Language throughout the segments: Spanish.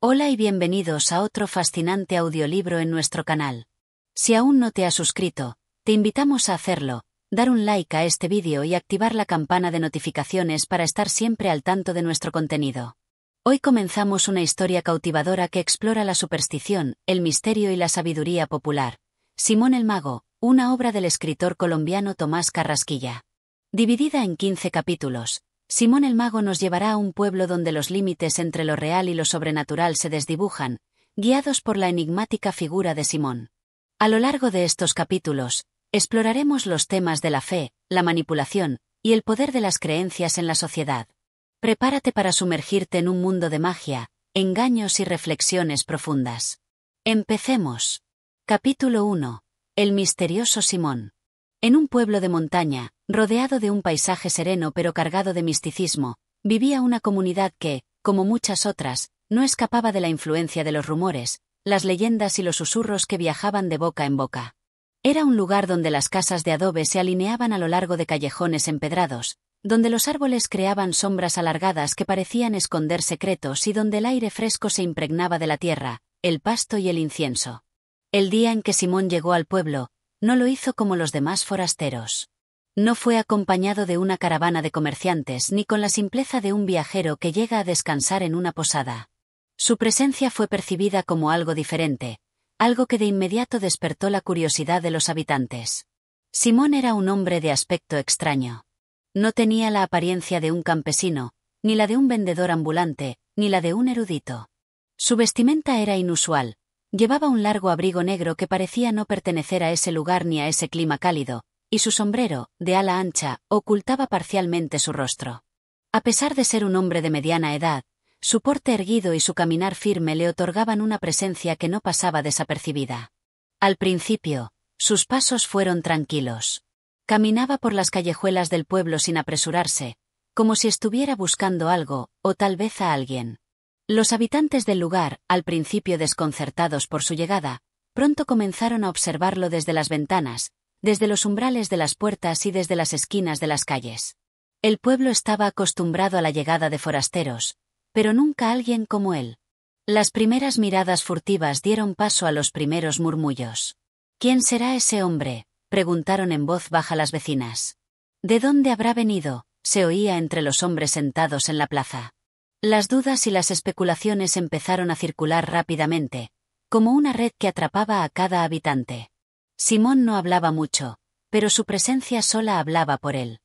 Hola y bienvenidos a otro fascinante audiolibro en nuestro canal. Si aún no te has suscrito, te invitamos a hacerlo, dar un like a este vídeo y activar la campana de notificaciones para estar siempre al tanto de nuestro contenido. Hoy comenzamos una historia cautivadora que explora la superstición, el misterio y la sabiduría popular. Simón el Mago, una obra del escritor colombiano Tomás Carrasquilla. Dividida en 15 capítulos, Simón el Mago nos llevará a un pueblo donde los límites entre lo real y lo sobrenatural se desdibujan, guiados por la enigmática figura de Simón. A lo largo de estos capítulos, exploraremos los temas de la fe, la manipulación y el poder de las creencias en la sociedad. Prepárate para sumergirte en un mundo de magia, engaños y reflexiones profundas. Empecemos. Capítulo 1. El misterioso Simón. En un pueblo de montaña, rodeado de un paisaje sereno pero cargado de misticismo, vivía una comunidad que, como muchas otras, no escapaba de la influencia de los rumores, las leyendas y los susurros que viajaban de boca en boca. Era un lugar donde las casas de adobe se alineaban a lo largo de callejones empedrados, donde los árboles creaban sombras alargadas que parecían esconder secretos y donde el aire fresco se impregnaba de la tierra, el pasto y el incienso. El día en que Simón llegó al pueblo, no lo hizo como los demás forasteros. No fue acompañado de una caravana de comerciantes ni con la simpleza de un viajero que llega a descansar en una posada. Su presencia fue percibida como algo diferente, algo que de inmediato despertó la curiosidad de los habitantes. Simón era un hombre de aspecto extraño. No tenía la apariencia de un campesino, ni la de un vendedor ambulante, ni la de un erudito. Su vestimenta era inusual. Llevaba un largo abrigo negro que parecía no pertenecer a ese lugar ni a ese clima cálido, y su sombrero, de ala ancha, ocultaba parcialmente su rostro. A pesar de ser un hombre de mediana edad, su porte erguido y su caminar firme le otorgaban una presencia que no pasaba desapercibida. Al principio, sus pasos fueron tranquilos. Caminaba por las callejuelas del pueblo sin apresurarse, como si estuviera buscando algo, o tal vez a alguien. Los habitantes del lugar, al principio desconcertados por su llegada, pronto comenzaron a observarlo desde las ventanas, desde los umbrales de las puertas y desde las esquinas de las calles. El pueblo estaba acostumbrado a la llegada de forasteros, pero nunca a alguien como él. Las primeras miradas furtivas dieron paso a los primeros murmullos. ¿Quién será ese hombre?, preguntaron en voz baja las vecinas. ¿De dónde habrá venido?, se oía entre los hombres sentados en la plaza. Las dudas y las especulaciones empezaron a circular rápidamente, como una red que atrapaba a cada habitante. Simón no hablaba mucho, pero su presencia sola hablaba por él.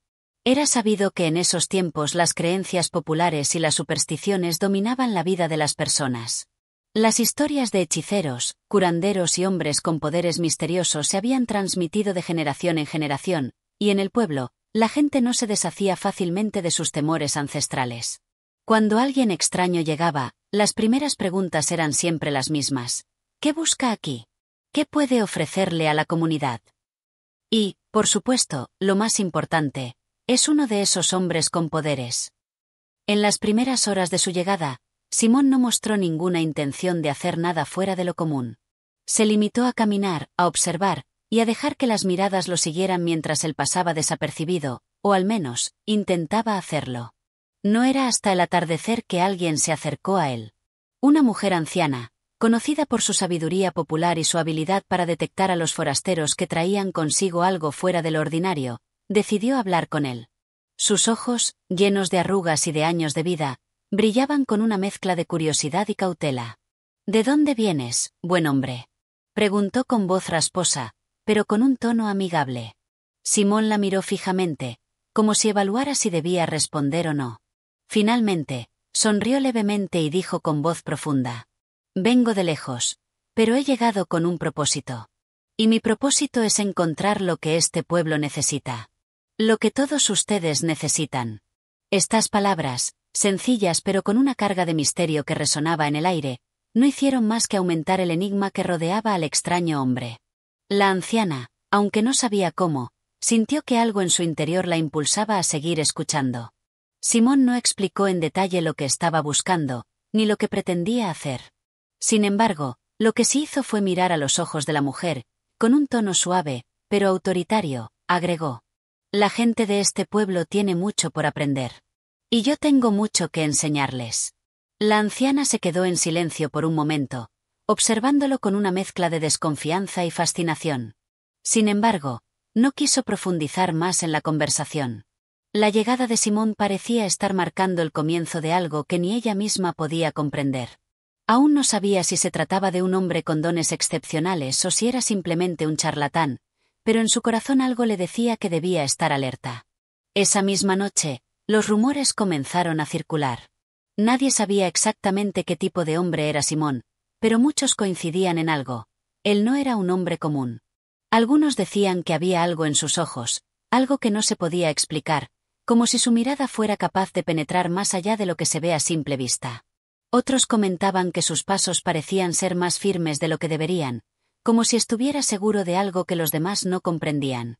Era sabido que en esos tiempos las creencias populares y las supersticiones dominaban la vida de las personas. Las historias de hechiceros, curanderos y hombres con poderes misteriosos se habían transmitido de generación en generación, y en el pueblo, la gente no se deshacía fácilmente de sus temores ancestrales. Cuando alguien extraño llegaba, las primeras preguntas eran siempre las mismas. ¿Qué busca aquí? ¿Qué puede ofrecerle a la comunidad? Y, por supuesto, lo más importante, es uno de esos hombres con poderes. En las primeras horas de su llegada, Simón no mostró ninguna intención de hacer nada fuera de lo común. Se limitó a caminar, a observar, y a dejar que las miradas lo siguieran mientras él pasaba desapercibido, o al menos, intentaba hacerlo. No era hasta el atardecer que alguien se acercó a él. Una mujer anciana, conocida por su sabiduría popular y su habilidad para detectar a los forasteros que traían consigo algo fuera de lo ordinario, decidió hablar con él. Sus ojos, llenos de arrugas y de años de vida, brillaban con una mezcla de curiosidad y cautela. ¿De dónde vienes, buen hombre?, preguntó con voz rasposa, pero con un tono amigable. Simón la miró fijamente, como si evaluara si debía responder o no. Finalmente, sonrió levemente y dijo con voz profunda. Vengo de lejos, pero he llegado con un propósito. Y mi propósito es encontrar lo que este pueblo necesita. Lo que todos ustedes necesitan. Estas palabras, sencillas pero con una carga de misterio que resonaba en el aire, no hicieron más que aumentar el enigma que rodeaba al extraño hombre. La anciana, aunque no sabía cómo, sintió que algo en su interior la impulsaba a seguir escuchando. Simón no explicó en detalle lo que estaba buscando, ni lo que pretendía hacer. Sin embargo, lo que sí hizo fue mirar a los ojos de la mujer, con un tono suave, pero autoritario, agregó. La gente de este pueblo tiene mucho por aprender. Y yo tengo mucho que enseñarles. La anciana se quedó en silencio por un momento, observándolo con una mezcla de desconfianza y fascinación. Sin embargo, no quiso profundizar más en la conversación. La llegada de Simón parecía estar marcando el comienzo de algo que ni ella misma podía comprender. Aún no sabía si se trataba de un hombre con dones excepcionales o si era simplemente un charlatán, pero en su corazón algo le decía que debía estar alerta. Esa misma noche, los rumores comenzaron a circular. Nadie sabía exactamente qué tipo de hombre era Simón, pero muchos coincidían en algo: él no era un hombre común. Algunos decían que había algo en sus ojos, algo que no se podía explicar, como si su mirada fuera capaz de penetrar más allá de lo que se ve a simple vista. Otros comentaban que sus pasos parecían ser más firmes de lo que deberían, como si estuviera seguro de algo que los demás no comprendían.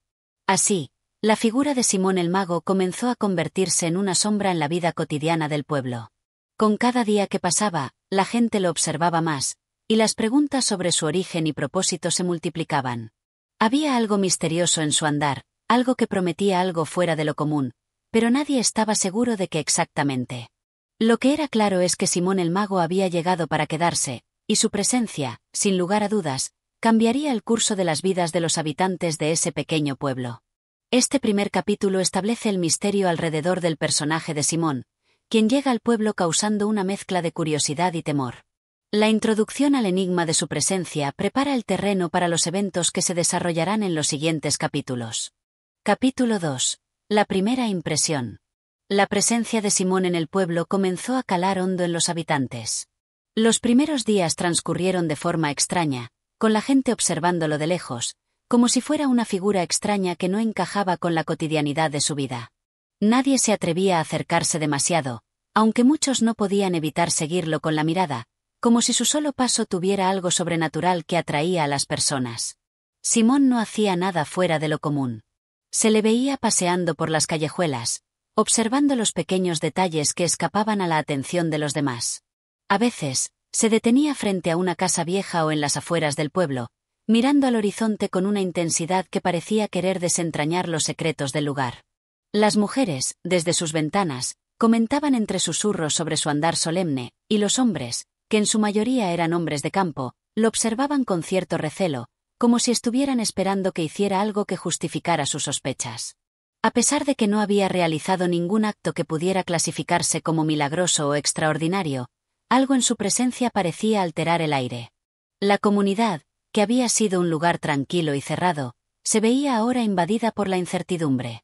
Así, la figura de Simón el Mago comenzó a convertirse en una sombra en la vida cotidiana del pueblo. Con cada día que pasaba, la gente lo observaba más, y las preguntas sobre su origen y propósito se multiplicaban. Había algo misterioso en su andar, algo que prometía algo fuera de lo común, pero nadie estaba seguro de qué exactamente. Lo que era claro es que Simón el Mago había llegado para quedarse, y su presencia, sin lugar a dudas, cambiaría el curso de las vidas de los habitantes de ese pequeño pueblo. Este primer capítulo establece el misterio alrededor del personaje de Simón, quien llega al pueblo causando una mezcla de curiosidad y temor. La introducción al enigma de su presencia prepara el terreno para los eventos que se desarrollarán en los siguientes capítulos. Capítulo 2. La primera impresión. La presencia de Simón en el pueblo comenzó a calar hondo en los habitantes. Los primeros días transcurrieron de forma extraña, con la gente observándolo de lejos, como si fuera una figura extraña que no encajaba con la cotidianidad de su vida. Nadie se atrevía a acercarse demasiado, aunque muchos no podían evitar seguirlo con la mirada, como si su solo paso tuviera algo sobrenatural que atraía a las personas. Simón no hacía nada fuera de lo común. Se le veía paseando por las callejuelas, observando los pequeños detalles que escapaban a la atención de los demás. A veces, se detenía frente a una casa vieja o en las afueras del pueblo, mirando al horizonte con una intensidad que parecía querer desentrañar los secretos del lugar. Las mujeres, desde sus ventanas, comentaban entre susurros sobre su andar solemne, y los hombres, que en su mayoría eran hombres de campo, lo observaban con cierto recelo, como si estuvieran esperando que hiciera algo que justificara sus sospechas. A pesar de que no había realizado ningún acto que pudiera clasificarse como milagroso o extraordinario, algo en su presencia parecía alterar el aire. La comunidad, que había sido un lugar tranquilo y cerrado, se veía ahora invadida por la incertidumbre.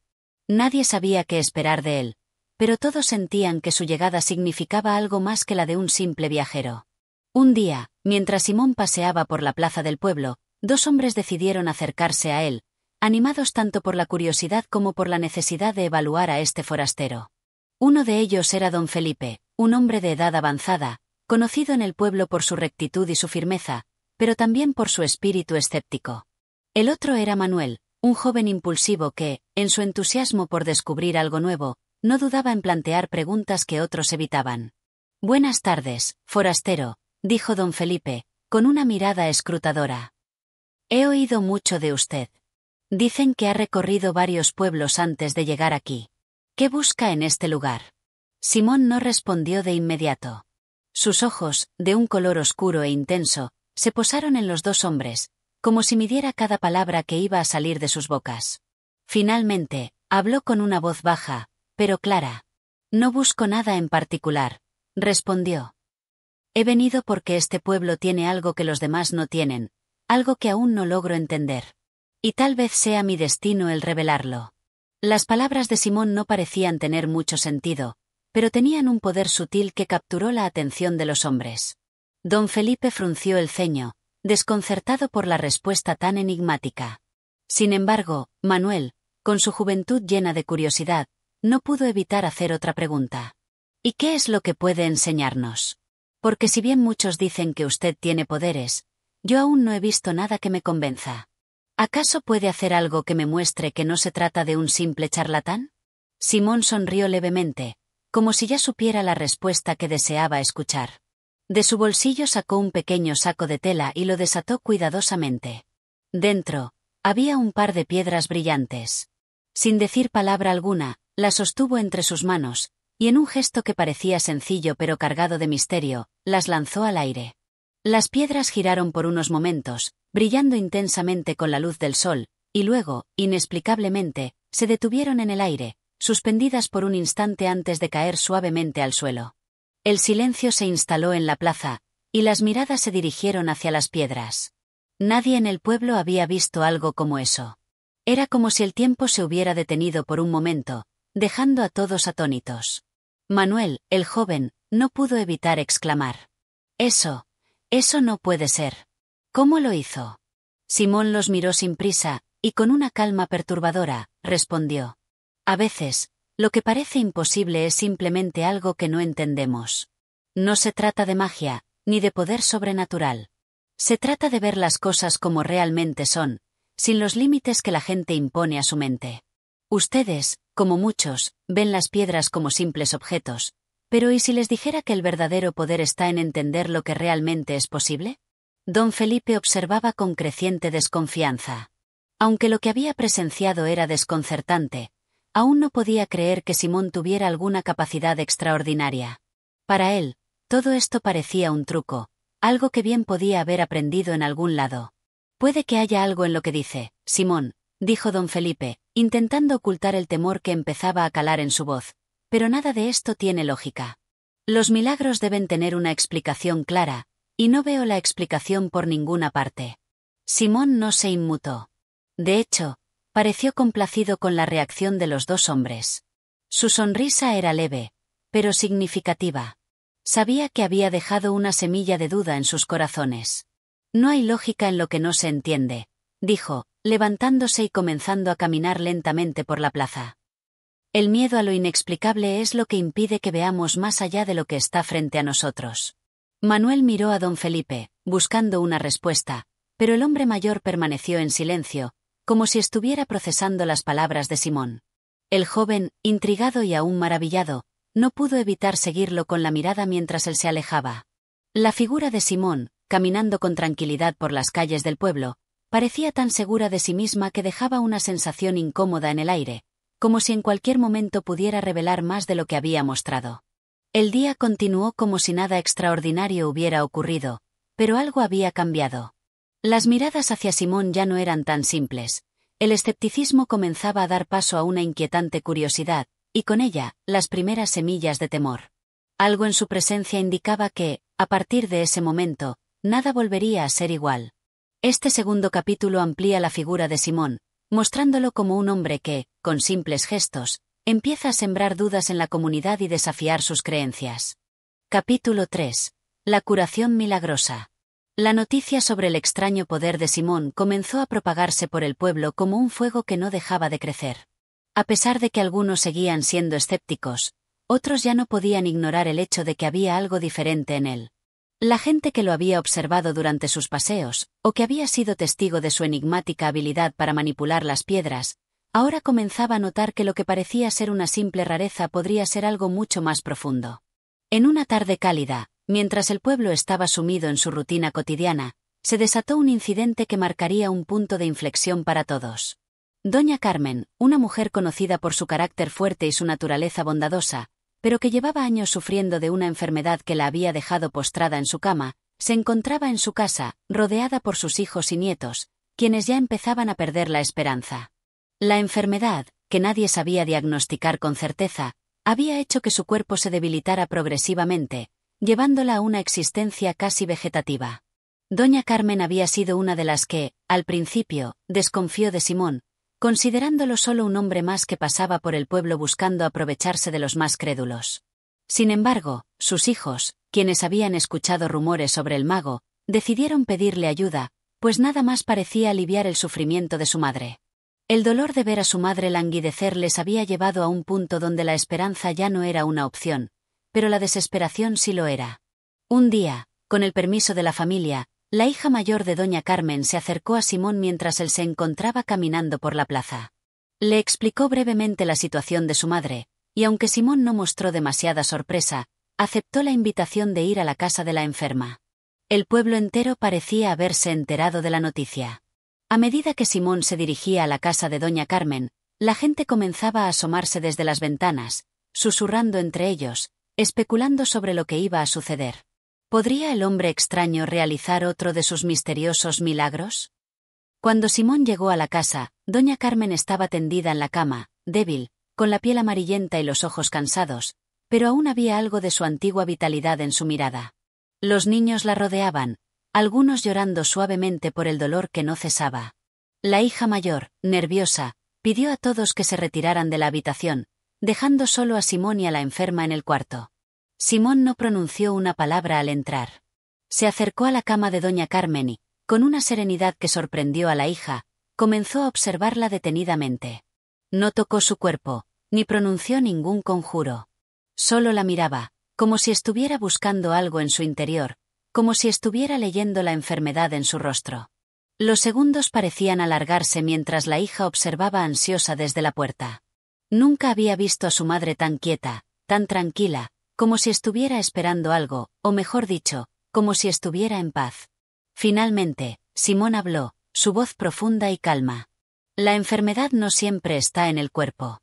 Nadie sabía qué esperar de él, pero todos sentían que su llegada significaba algo más que la de un simple viajero. Un día, mientras Simón paseaba por la plaza del pueblo, dos hombres decidieron acercarse a él, animados tanto por la curiosidad como por la necesidad de evaluar a este forastero. Uno de ellos era don Felipe, un hombre de edad avanzada, conocido en el pueblo por su rectitud y su firmeza, pero también por su espíritu escéptico. El otro era Manuel, un joven impulsivo que, en su entusiasmo por descubrir algo nuevo, no dudaba en plantear preguntas que otros evitaban. «Buenas tardes, forastero», dijo don Felipe, con una mirada escrutadora. «He oído mucho de usted. Dicen que ha recorrido varios pueblos antes de llegar aquí. ¿Qué busca en este lugar?» Simón no respondió de inmediato. Sus ojos, de un color oscuro e intenso, se posaron en los dos hombres, como si midiera cada palabra que iba a salir de sus bocas. Finalmente, habló con una voz baja, pero clara. «No busco nada en particular», respondió. «He venido porque este pueblo tiene algo que los demás no tienen, algo que aún no logro entender. Y tal vez sea mi destino el revelarlo». Las palabras de Simón no parecían tener mucho sentido, pero tenían un poder sutil que capturó la atención de los hombres. Don Felipe frunció el ceño, desconcertado por la respuesta tan enigmática. Sin embargo, Manuel, con su juventud llena de curiosidad, no pudo evitar hacer otra pregunta. «¿Y qué es lo que puede enseñarnos? Porque si bien muchos dicen que usted tiene poderes, yo aún no he visto nada que me convenza. ¿Acaso puede hacer algo que me muestre que no se trata de un simple charlatán?» Simón sonrió levemente, como si ya supiera la respuesta que deseaba escuchar. De su bolsillo sacó un pequeño saco de tela y lo desató cuidadosamente. Dentro, había un par de piedras brillantes. Sin decir palabra alguna, la sostuvo entre sus manos, y en un gesto que parecía sencillo pero cargado de misterio, las lanzó al aire. Las piedras giraron por unos momentos, brillando intensamente con la luz del sol, y luego, inexplicablemente, se detuvieron en el aire, suspendidas por un instante antes de caer suavemente al suelo. El silencio se instaló en la plaza, y las miradas se dirigieron hacia las piedras. Nadie en el pueblo había visto algo como eso. Era como si el tiempo se hubiera detenido por un momento, dejando a todos atónitos. Manuel, el joven, no pudo evitar exclamar: Eso no puede ser. ¿Cómo lo hizo? Simón los miró sin prisa, y con una calma perturbadora, respondió: A veces, lo que parece imposible es simplemente algo que no entendemos. No se trata de magia, ni de poder sobrenatural. Se trata de ver las cosas como realmente son, sin los límites que la gente impone a su mente. Ustedes, como muchos, ven las piedras como simples objetos, pero ¿y si les dijera que el verdadero poder está en entender lo que realmente es posible? Don Felipe observaba con creciente desconfianza. Aunque lo que había presenciado era desconcertante, aún no podía creer que Simón tuviera alguna capacidad extraordinaria. Para él, todo esto parecía un truco, algo que bien podía haber aprendido en algún lado. Puede que haya algo en lo que dice, Simón, dijo don Felipe, intentando ocultar el temor que empezaba a calar en su voz, pero nada de esto tiene lógica. Los milagros deben tener una explicación clara, y no veo la explicación por ninguna parte. Simón no se inmutó. De hecho, pareció complacido con la reacción de los dos hombres. Su sonrisa era leve, pero significativa. Sabía que había dejado una semilla de duda en sus corazones. No hay lógica en lo que no se entiende, dijo, levantándose y comenzando a caminar lentamente por la plaza. El miedo a lo inexplicable es lo que impide que veamos más allá de lo que está frente a nosotros. Manuel miró a don Felipe, buscando una respuesta, pero el hombre mayor permaneció en silencio, como si estuviera procesando las palabras de Simón. El joven, intrigado y aún maravillado, no pudo evitar seguirlo con la mirada mientras él se alejaba. La figura de Simón, caminando con tranquilidad por las calles del pueblo, parecía tan segura de sí misma que dejaba una sensación incómoda en el aire, como si en cualquier momento pudiera revelar más de lo que había mostrado. El día continuó como si nada extraordinario hubiera ocurrido, pero algo había cambiado. Las miradas hacia Simón ya no eran tan simples. El escepticismo comenzaba a dar paso a una inquietante curiosidad, y con ella, las primeras semillas de temor. Algo en su presencia indicaba que, a partir de ese momento, nada volvería a ser igual. Este segundo capítulo amplía la figura de Simón, mostrándolo como un hombre que, con simples gestos, empieza a sembrar dudas en la comunidad y desafiar sus creencias. Capítulo 3. La curación milagrosa. La noticia sobre el extraño poder de Simón comenzó a propagarse por el pueblo como un fuego que no dejaba de crecer. A pesar de que algunos seguían siendo escépticos, otros ya no podían ignorar el hecho de que había algo diferente en él. La gente que lo había observado durante sus paseos, o que había sido testigo de su enigmática habilidad para manipular las piedras, ahora comenzaba a notar que lo que parecía ser una simple rareza podría ser algo mucho más profundo. En una tarde cálida, mientras el pueblo estaba sumido en su rutina cotidiana, se desató un incidente que marcaría un punto de inflexión para todos. Doña Carmen, una mujer conocida por su carácter fuerte y su naturaleza bondadosa, pero que llevaba años sufriendo de una enfermedad que la había dejado postrada en su cama, se encontraba en su casa, rodeada por sus hijos y nietos, quienes ya empezaban a perder la esperanza. La enfermedad, que nadie sabía diagnosticar con certeza, había hecho que su cuerpo se debilitara progresivamente, llevándola a una existencia casi vegetativa. Doña Carmen había sido una de las que, al principio, desconfió de Simón, considerándolo solo un hombre más que pasaba por el pueblo buscando aprovecharse de los más crédulos. Sin embargo, sus hijos, quienes habían escuchado rumores sobre el mago, decidieron pedirle ayuda, pues nada más parecía aliviar el sufrimiento de su madre. El dolor de ver a su madre languidecer les había llevado a un punto donde la esperanza ya no era una opción, pero la desesperación sí lo era. Un día, con el permiso de la familia, la hija mayor de doña Carmen se acercó a Simón mientras él se encontraba caminando por la plaza. Le explicó brevemente la situación de su madre, y aunque Simón no mostró demasiada sorpresa, aceptó la invitación de ir a la casa de la enferma. El pueblo entero parecía haberse enterado de la noticia. A medida que Simón se dirigía a la casa de doña Carmen, la gente comenzaba a asomarse desde las ventanas, susurrando entre ellos, especulando sobre lo que iba a suceder. ¿Podría el hombre extraño realizar otro de sus misteriosos milagros? Cuando Simón llegó a la casa, doña Carmen estaba tendida en la cama, débil, con la piel amarillenta y los ojos cansados, pero aún había algo de su antigua vitalidad en su mirada. Los niños la rodeaban, algunos llorando suavemente por el dolor que no cesaba. La hija mayor, nerviosa, pidió a todos que se retiraran de la habitación, dejando solo a Simón y a la enferma en el cuarto. Simón no pronunció una palabra al entrar. Se acercó a la cama de doña Carmen y, con una serenidad que sorprendió a la hija, comenzó a observarla detenidamente. No tocó su cuerpo, ni pronunció ningún conjuro. Solo la miraba, como si estuviera buscando algo en su interior, como si estuviera leyendo la enfermedad en su rostro. Los segundos parecían alargarse mientras la hija observaba ansiosa desde la puerta. Nunca había visto a su madre tan quieta, tan tranquila, como si estuviera esperando algo, o mejor dicho, como si estuviera en paz. Finalmente, Simón habló, su voz profunda y calma. La enfermedad no siempre está en el cuerpo.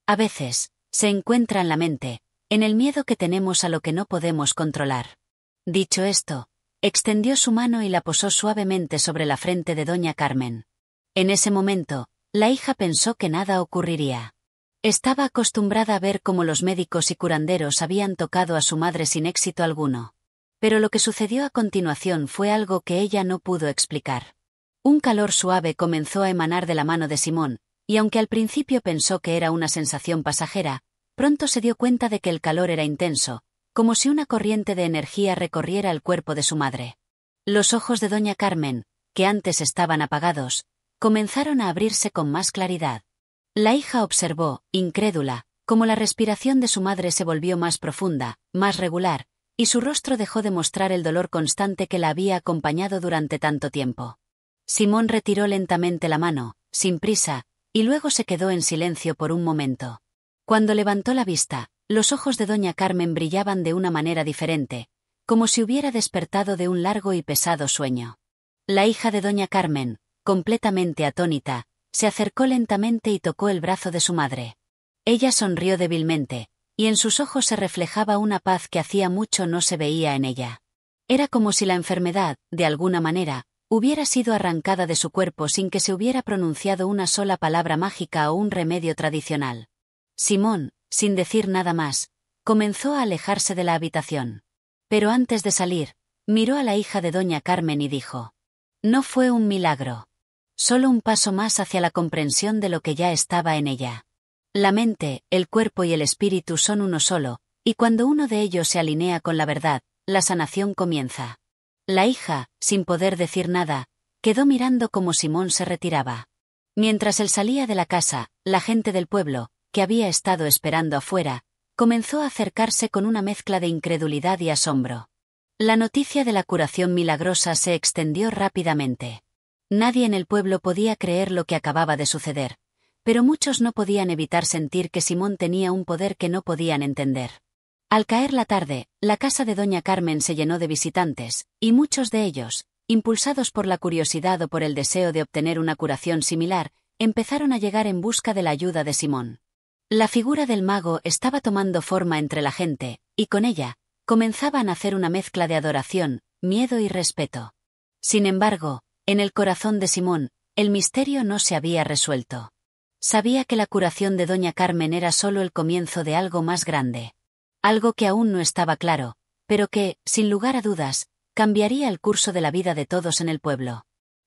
A veces, se encuentra en la mente, en el miedo que tenemos a lo que no podemos controlar. Dicho esto, extendió su mano y la posó suavemente sobre la frente de doña Carmen. En ese momento, la hija pensó que nada ocurriría. Estaba acostumbrada a ver cómo los médicos y curanderos habían tocado a su madre sin éxito alguno. Pero lo que sucedió a continuación fue algo que ella no pudo explicar. Un calor suave comenzó a emanar de la mano de Simón, y aunque al principio pensó que era una sensación pasajera, pronto se dio cuenta de que el calor era intenso, como si una corriente de energía recorriera el cuerpo de su madre. Los ojos de doña Carmen, que antes estaban apagados, comenzaron a abrirse con más claridad. La hija observó, incrédula, cómo la respiración de su madre se volvió más profunda, más regular, y su rostro dejó de mostrar el dolor constante que la había acompañado durante tanto tiempo. Simón retiró lentamente la mano, sin prisa, y luego se quedó en silencio por un momento. Cuando levantó la vista, los ojos de doña Carmen brillaban de una manera diferente, como si hubiera despertado de un largo y pesado sueño. La hija de doña Carmen, completamente atónita, se acercó lentamente y tocó el brazo de su madre. Ella sonrió débilmente, y en sus ojos se reflejaba una paz que hacía mucho no se veía en ella. Era como si la enfermedad, de alguna manera, hubiera sido arrancada de su cuerpo sin que se hubiera pronunciado una sola palabra mágica o un remedio tradicional. Simón, sin decir nada más, comenzó a alejarse de la habitación. Pero antes de salir, miró a la hija de doña Carmen y dijo: «No fue un milagro. Solo un paso más hacia la comprensión de lo que ya estaba en ella. La mente, el cuerpo y el espíritu son uno solo, y cuando uno de ellos se alinea con la verdad, la sanación comienza». La hija, sin poder decir nada, quedó mirando cómo Simón se retiraba. Mientras él salía de la casa, la gente del pueblo, que había estado esperando afuera, comenzó a acercarse con una mezcla de incredulidad y asombro. La noticia de la curación milagrosa se extendió rápidamente. Nadie en el pueblo podía creer lo que acababa de suceder, pero muchos no podían evitar sentir que Simón tenía un poder que no podían entender. Al caer la tarde, la casa de doña Carmen se llenó de visitantes, y muchos de ellos, impulsados por la curiosidad o por el deseo de obtener una curación similar, empezaron a llegar en busca de la ayuda de Simón. La figura del mago estaba tomando forma entre la gente, y con ella, comenzaba a nacer una mezcla de adoración, miedo y respeto. Sin embargo, en el corazón de Simón, el misterio no se había resuelto. Sabía que la curación de doña Carmen era solo el comienzo de algo más grande. Algo que aún no estaba claro, pero que, sin lugar a dudas, cambiaría el curso de la vida de todos en el pueblo.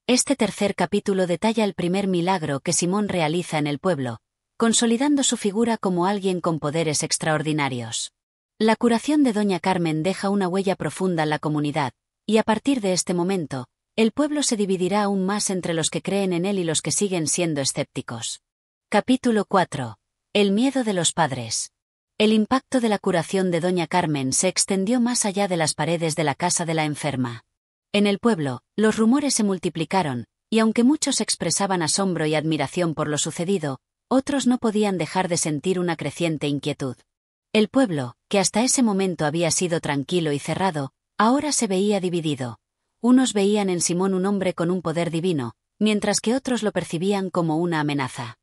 Este tercer capítulo detalla el primer milagro que Simón realiza en el pueblo, consolidando su figura como alguien con poderes extraordinarios. La curación de doña Carmen deja una huella profunda en la comunidad, y a partir de este momento, el pueblo se dividirá aún más entre los que creen en él y los que siguen siendo escépticos. Capítulo 4. El miedo de los padres. El impacto de la curación de doña Carmen se extendió más allá de las paredes de la casa de la enferma. En el pueblo, los rumores se multiplicaron, y aunque muchos expresaban asombro y admiración por lo sucedido, otros no podían dejar de sentir una creciente inquietud. El pueblo, que hasta ese momento había sido tranquilo y cerrado, ahora se veía dividido. Unos veían en Simón un hombre con un poder divino, mientras que otros lo percibían como una amenaza.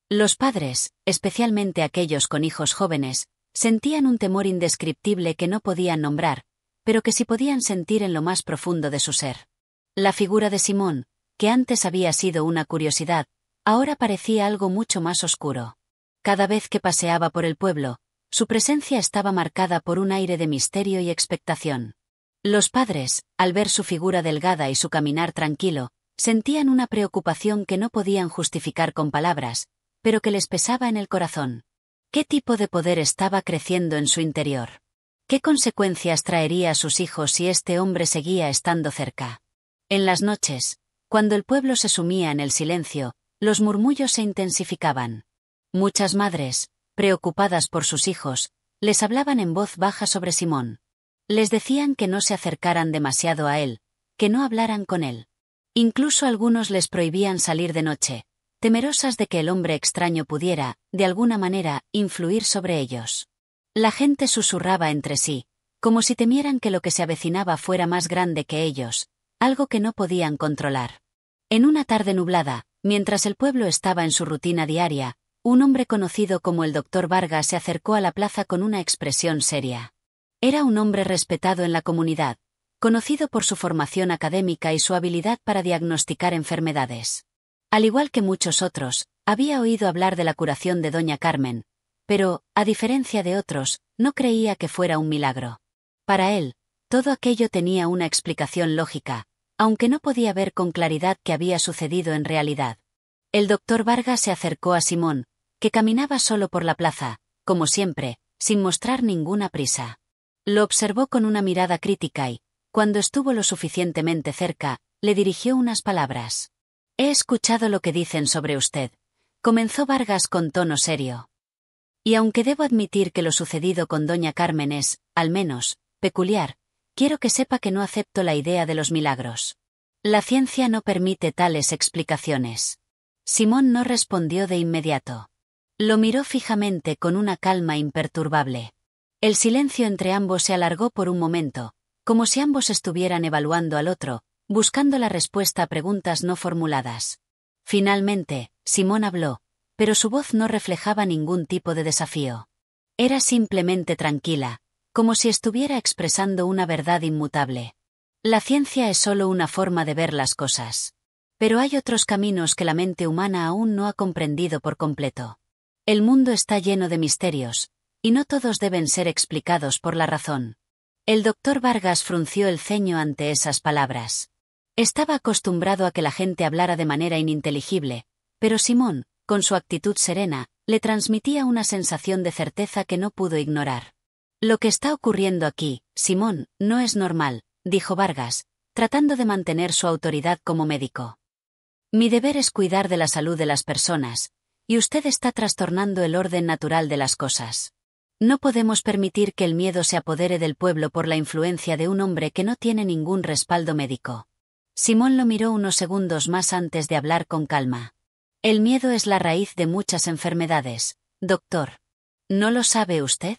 Los padres, especialmente aquellos con hijos jóvenes, Sentían un temor indescriptible que no podían nombrar, pero que sí podían sentir en lo más profundo de su ser. La figura de Simón, que antes había sido una curiosidad, ahora parecía algo mucho más oscuro. Cada vez que paseaba por el pueblo, su presencia estaba marcada por un aire de misterio y expectación. Los padres, al ver su figura delgada y su caminar tranquilo, sentían una preocupación que no podían justificar con palabras, pero que les pesaba en el corazón. ¿Qué tipo de poder estaba creciendo en su interior? ¿Qué consecuencias traería a sus hijos si este hombre seguía estando cerca? En las noches, cuando el pueblo se sumía en el silencio, los murmullos se intensificaban. Muchas madres, preocupadas por sus hijos, les hablaban en voz baja sobre Simón. Les decían que no se acercaran demasiado a él, que no hablaran con él. Incluso algunos les prohibían salir de noche, temerosas de que el hombre extraño pudiera, de alguna manera, influir sobre ellos. La gente susurraba entre sí, como si temieran que lo que se avecinaba fuera más grande que ellos, algo que no podían controlar. En una tarde nublada, mientras el pueblo estaba en su rutina diaria, un hombre conocido como el Dr. Vargas se acercó a la plaza con una expresión seria. Era un hombre respetado en la comunidad, conocido por su formación académica y su habilidad para diagnosticar enfermedades. Al igual que muchos otros, había oído hablar de la curación de Doña Carmen, pero, a diferencia de otros, no creía que fuera un milagro. Para él, todo aquello tenía una explicación lógica, aunque no podía ver con claridad qué había sucedido en realidad. El Dr. Vargas se acercó a Simón, que caminaba solo por la plaza, como siempre, sin mostrar ninguna prisa. Lo observó con una mirada crítica y, cuando estuvo lo suficientemente cerca, le dirigió unas palabras. «He escuchado lo que dicen sobre usted», comenzó Vargas con tono serio. «Y aunque debo admitir que lo sucedido con Doña Carmen es, al menos, peculiar, quiero que sepa que no acepto la idea de los milagros. La ciencia no permite tales explicaciones». Simón no respondió de inmediato. Lo miró fijamente con una calma imperturbable. El silencio entre ambos se alargó por un momento, como si ambos estuvieran evaluando al otro, buscando la respuesta a preguntas no formuladas. Finalmente, Simón habló, pero su voz no reflejaba ningún tipo de desafío. Era simplemente tranquila, como si estuviera expresando una verdad inmutable. La ciencia es solo una forma de ver las cosas. Pero hay otros caminos que la mente humana aún no ha comprendido por completo. El mundo está lleno de misterios, y no todos deben ser explicados por la razón. El Dr. Vargas frunció el ceño ante esas palabras. Estaba acostumbrado a que la gente hablara de manera ininteligible, pero Simón, con su actitud serena, le transmitía una sensación de certeza que no pudo ignorar. «Lo que está ocurriendo aquí, Simón, no es normal», dijo Vargas, tratando de mantener su autoridad como médico. «Mi deber es cuidar de la salud de las personas, y usted está trastornando el orden natural de las cosas. No podemos permitir que el miedo se apodere del pueblo por la influencia de un hombre que no tiene ningún respaldo médico». Simón lo miró unos segundos más antes de hablar con calma. «El miedo es la raíz de muchas enfermedades, doctor. ¿No lo sabe usted?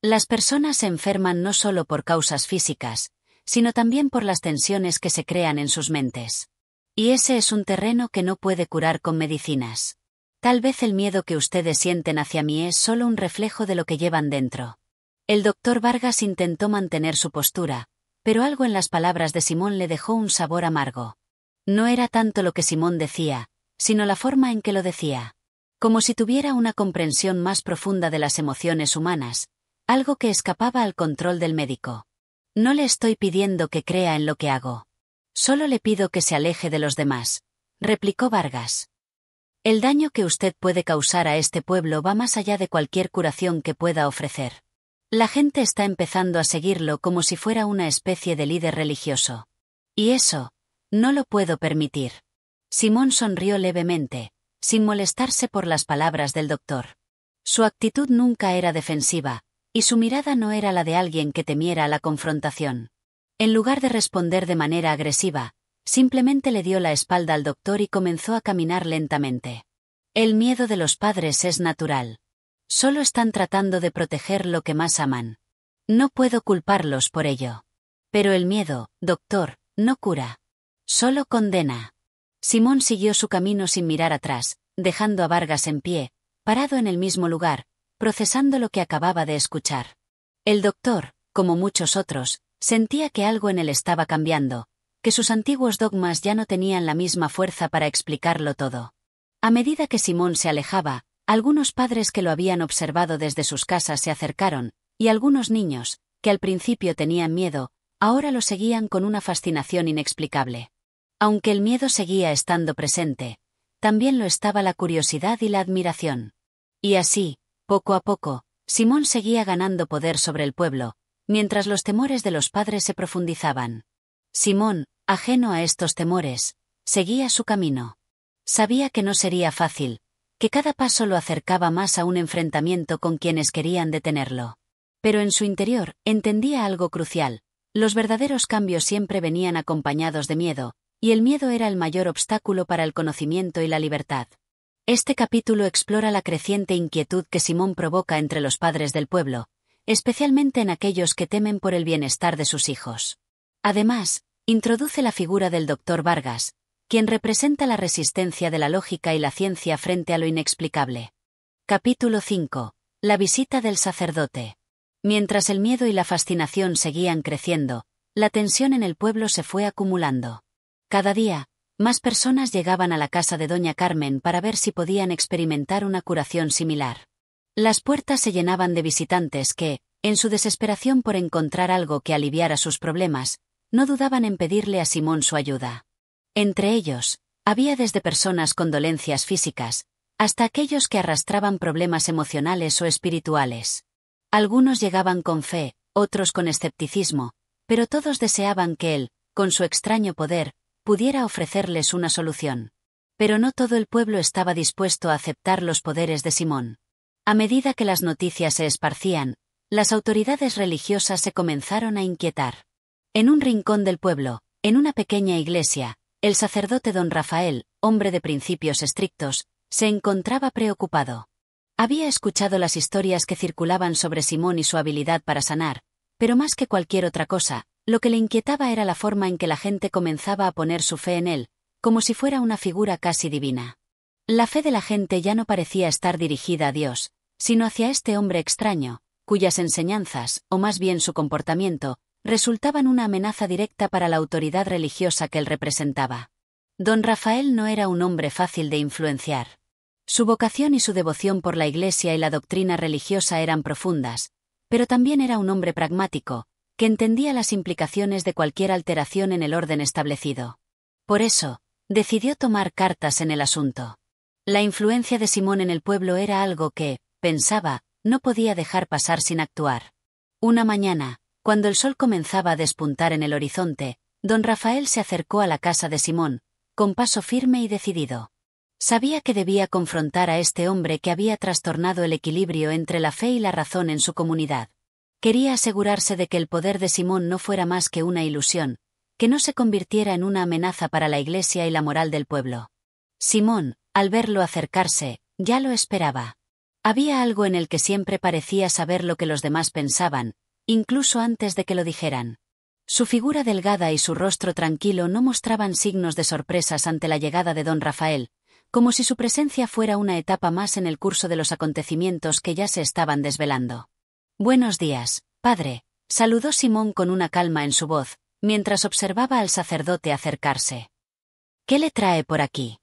Las personas se enferman no solo por causas físicas, sino también por las tensiones que se crean en sus mentes. Y ese es un terreno que no puede curar con medicinas. Tal vez el miedo que ustedes sienten hacia mí es solo un reflejo de lo que llevan dentro». El Dr. Vargas intentó mantener su postura, pero algo en las palabras de Simón le dejó un sabor amargo. No era tanto lo que Simón decía, sino la forma en que lo decía. Como si tuviera una comprensión más profunda de las emociones humanas, algo que escapaba al control del médico. «No le estoy pidiendo que crea en lo que hago. Solo le pido que se aleje de los demás», replicó Vargas. «El daño que usted puede causar a este pueblo va más allá de cualquier curación que pueda ofrecer. La gente está empezando a seguirlo como si fuera una especie de líder religioso. Y eso, no lo puedo permitir». Simón sonrió levemente, sin molestarse por las palabras del doctor. Su actitud nunca era defensiva, y su mirada no era la de alguien que temiera la confrontación. En lugar de responder de manera agresiva, simplemente le dio la espalda al doctor y comenzó a caminar lentamente. «El miedo de los padres es natural. Solo están tratando de proteger lo que más aman. No puedo culparlos por ello. Pero el miedo, doctor, no cura. Solo condena». Simón siguió su camino sin mirar atrás, dejando a Vargas en pie, parado en el mismo lugar, procesando lo que acababa de escuchar. El doctor, como muchos otros, sentía que algo en él estaba cambiando, que sus antiguos dogmas ya no tenían la misma fuerza para explicarlo todo. A medida que Simón se alejaba, algunos padres que lo habían observado desde sus casas se acercaron, y algunos niños, que al principio tenían miedo, ahora lo seguían con una fascinación inexplicable. Aunque el miedo seguía estando presente, también lo estaba la curiosidad y la admiración. Y así, poco a poco, Simón seguía ganando poder sobre el pueblo, mientras los temores de los padres se profundizaban. Simón, ajeno a estos temores, seguía su camino. Sabía que no sería fácil, que cada paso lo acercaba más a un enfrentamiento con quienes querían detenerlo. Pero en su interior, entendía algo crucial: los verdaderos cambios siempre venían acompañados de miedo, y el miedo era el mayor obstáculo para el conocimiento y la libertad. Este capítulo explora la creciente inquietud que Simón provoca entre los padres del pueblo, especialmente en aquellos que temen por el bienestar de sus hijos. Además, introduce la figura del Dr. Vargas, quien representa la resistencia de la lógica y la ciencia frente a lo inexplicable. Capítulo 5. La visita del sacerdote. Mientras el miedo y la fascinación seguían creciendo, la tensión en el pueblo se fue acumulando. Cada día, más personas llegaban a la casa de doña Carmen para ver si podían experimentar una curación similar. Las puertas se llenaban de visitantes que, en su desesperación por encontrar algo que aliviara sus problemas, no dudaban en pedirle a Simón su ayuda. Entre ellos, había desde personas con dolencias físicas, hasta aquellos que arrastraban problemas emocionales o espirituales. Algunos llegaban con fe, otros con escepticismo, pero todos deseaban que él, con su extraño poder, pudiera ofrecerles una solución. Pero no todo el pueblo estaba dispuesto a aceptar los poderes de Simón. A medida que las noticias se esparcían, las autoridades religiosas se comenzaron a inquietar. En un rincón del pueblo, en una pequeña iglesia, el sacerdote don Rafael, hombre de principios estrictos, se encontraba preocupado. Había escuchado las historias que circulaban sobre Simón y su habilidad para sanar, pero más que cualquier otra cosa, lo que le inquietaba era la forma en que la gente comenzaba a poner su fe en él, como si fuera una figura casi divina. La fe de la gente ya no parecía estar dirigida a Dios, sino hacia este hombre extraño, cuyas enseñanzas, o más bien su comportamiento, resultaban una amenaza directa para la autoridad religiosa que él representaba. Don Rafael no era un hombre fácil de influenciar. Su vocación y su devoción por la Iglesia y la doctrina religiosa eran profundas, pero también era un hombre pragmático, que entendía las implicaciones de cualquier alteración en el orden establecido. Por eso, decidió tomar cartas en el asunto. La influencia de Simón en el pueblo era algo que, pensaba, no podía dejar pasar sin actuar. Una mañana, cuando el sol comenzaba a despuntar en el horizonte, don Rafael se acercó a la casa de Simón, con paso firme y decidido. Sabía que debía confrontar a este hombre que había trastornado el equilibrio entre la fe y la razón en su comunidad. Quería asegurarse de que el poder de Simón no fuera más que una ilusión, que no se convirtiera en una amenaza para la Iglesia y la moral del pueblo. Simón, al verlo acercarse, ya lo esperaba. Había algo en el que siempre parecía saber lo que los demás pensaban, incluso antes de que lo dijeran. Su figura delgada y su rostro tranquilo no mostraban signos de sorpresas ante la llegada de don Rafael, como si su presencia fuera una etapa más en el curso de los acontecimientos que ya se estaban desvelando. «Buenos días, padre», saludó Simón con una calma en su voz, mientras observaba al sacerdote acercarse. «¿Qué le trae por aquí?»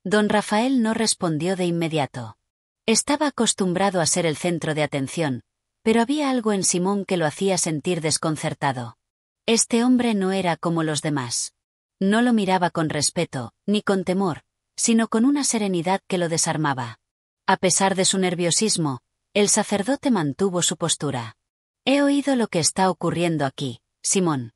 Don Rafael no respondió de inmediato. Estaba acostumbrado a ser el centro de atención, pero había algo en Simón que lo hacía sentir desconcertado. Este hombre no era como los demás. No lo miraba con respeto, ni con temor, sino con una serenidad que lo desarmaba. A pesar de su nerviosismo, el sacerdote mantuvo su postura. «He oído lo que está ocurriendo aquí, Simón.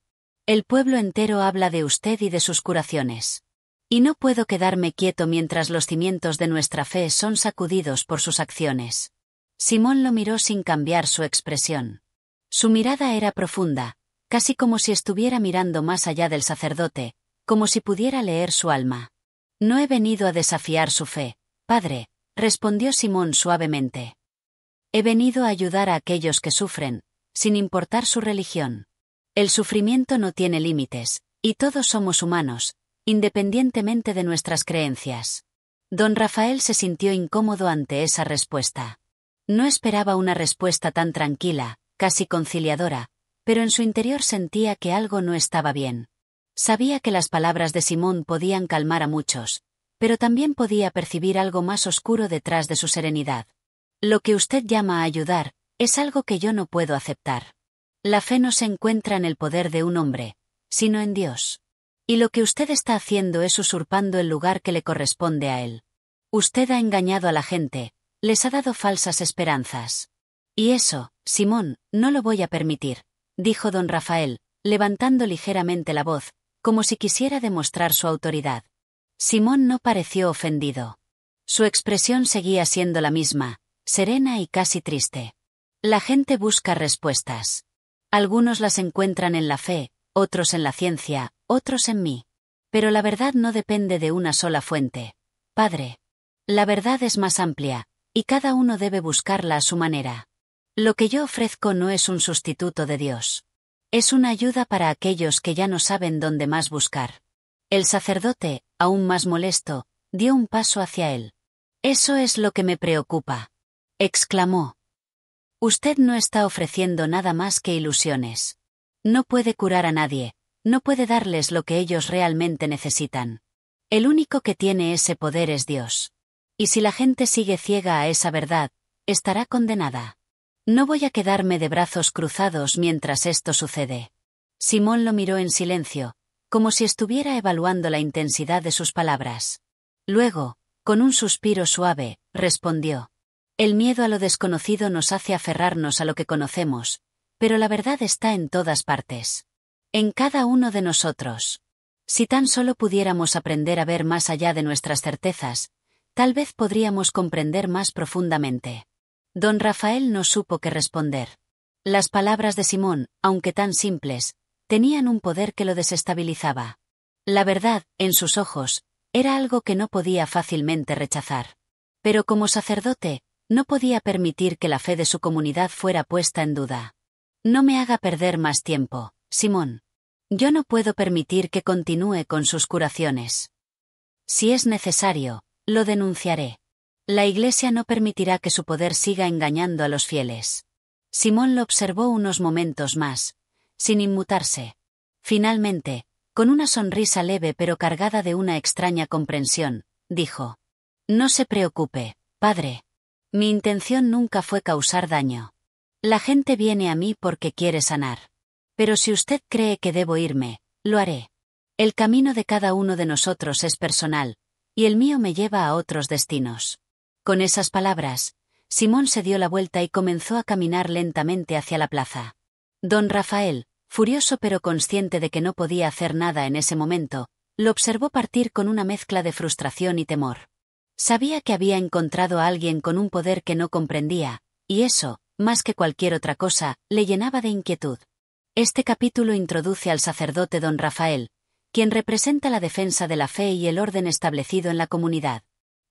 El pueblo entero habla de usted y de sus curaciones. Y no puedo quedarme quieto mientras los cimientos de nuestra fe son sacudidos por sus acciones». Simón lo miró sin cambiar su expresión. Su mirada era profunda, casi como si estuviera mirando más allá del sacerdote, como si pudiera leer su alma. «No he venido a desafiar su fe, padre», respondió Simón suavemente. «He venido a ayudar a aquellos que sufren, sin importar su religión. El sufrimiento no tiene límites, y todos somos humanos, independientemente de nuestras creencias». Don Rafael se sintió incómodo ante esa respuesta. No esperaba una respuesta tan tranquila, casi conciliadora, pero en su interior sentía que algo no estaba bien. Sabía que las palabras de Simón podían calmar a muchos, pero también podía percibir algo más oscuro detrás de su serenidad. Lo que usted llama ayudar, es algo que yo no puedo aceptar. La fe no se encuentra en el poder de un hombre, sino en Dios. Y lo que usted está haciendo es usurpando el lugar que le corresponde a él. Usted ha engañado a la gente, les ha dado falsas esperanzas. Y eso, Simón, no lo voy a permitir, dijo don Rafael, levantando ligeramente la voz, como si quisiera demostrar su autoridad. Simón no pareció ofendido. Su expresión seguía siendo la misma, serena y casi triste. La gente busca respuestas. Algunos las encuentran en la fe, otros en la ciencia, otros en mí. Pero la verdad no depende de una sola fuente. Padre. La verdad es más amplia, y cada uno debe buscarla a su manera. Lo que yo ofrezco no es un sustituto de Dios. Es una ayuda para aquellos que ya no saben dónde más buscar. El sacerdote, aún más molesto, dio un paso hacia él. Eso es lo que me preocupa, exclamó. Usted no está ofreciendo nada más que ilusiones. No puede curar a nadie, no puede darles lo que ellos realmente necesitan. El único que tiene ese poder es Dios. Y si la gente sigue ciega a esa verdad, estará condenada. No voy a quedarme de brazos cruzados mientras esto sucede. Simón lo miró en silencio, como si estuviera evaluando la intensidad de sus palabras. Luego, con un suspiro suave, respondió. El miedo a lo desconocido nos hace aferrarnos a lo que conocemos, pero la verdad está en todas partes. En cada uno de nosotros. Si tan solo pudiéramos aprender a ver más allá de nuestras certezas, tal vez podríamos comprender más profundamente. Don Rafael no supo qué responder. Las palabras de Simón, aunque tan simples, tenían un poder que lo desestabilizaba. La verdad, en sus ojos, era algo que no podía fácilmente rechazar. Pero como sacerdote, no podía permitir que la fe de su comunidad fuera puesta en duda. No me haga perder más tiempo, Simón. Yo no puedo permitir que continúe con sus curaciones. Si es necesario, lo denunciaré. La Iglesia no permitirá que su poder siga engañando a los fieles. Simón lo observó unos momentos más, sin inmutarse. Finalmente, con una sonrisa leve pero cargada de una extraña comprensión, dijo: No se preocupe, padre. Mi intención nunca fue causar daño. La gente viene a mí porque quiere sanar. Pero si usted cree que debo irme, lo haré. El camino de cada uno de nosotros es personal, y el mío me lleva a otros destinos. Con esas palabras, Simón se dio la vuelta y comenzó a caminar lentamente hacia la plaza. Don Rafael, furioso pero consciente de que no podía hacer nada en ese momento, lo observó partir con una mezcla de frustración y temor. Sabía que había encontrado a alguien con un poder que no comprendía, y eso, más que cualquier otra cosa, le llenaba de inquietud. Este capítulo introduce al sacerdote don Rafael, quien representa la defensa de la fe y el orden establecido en la comunidad.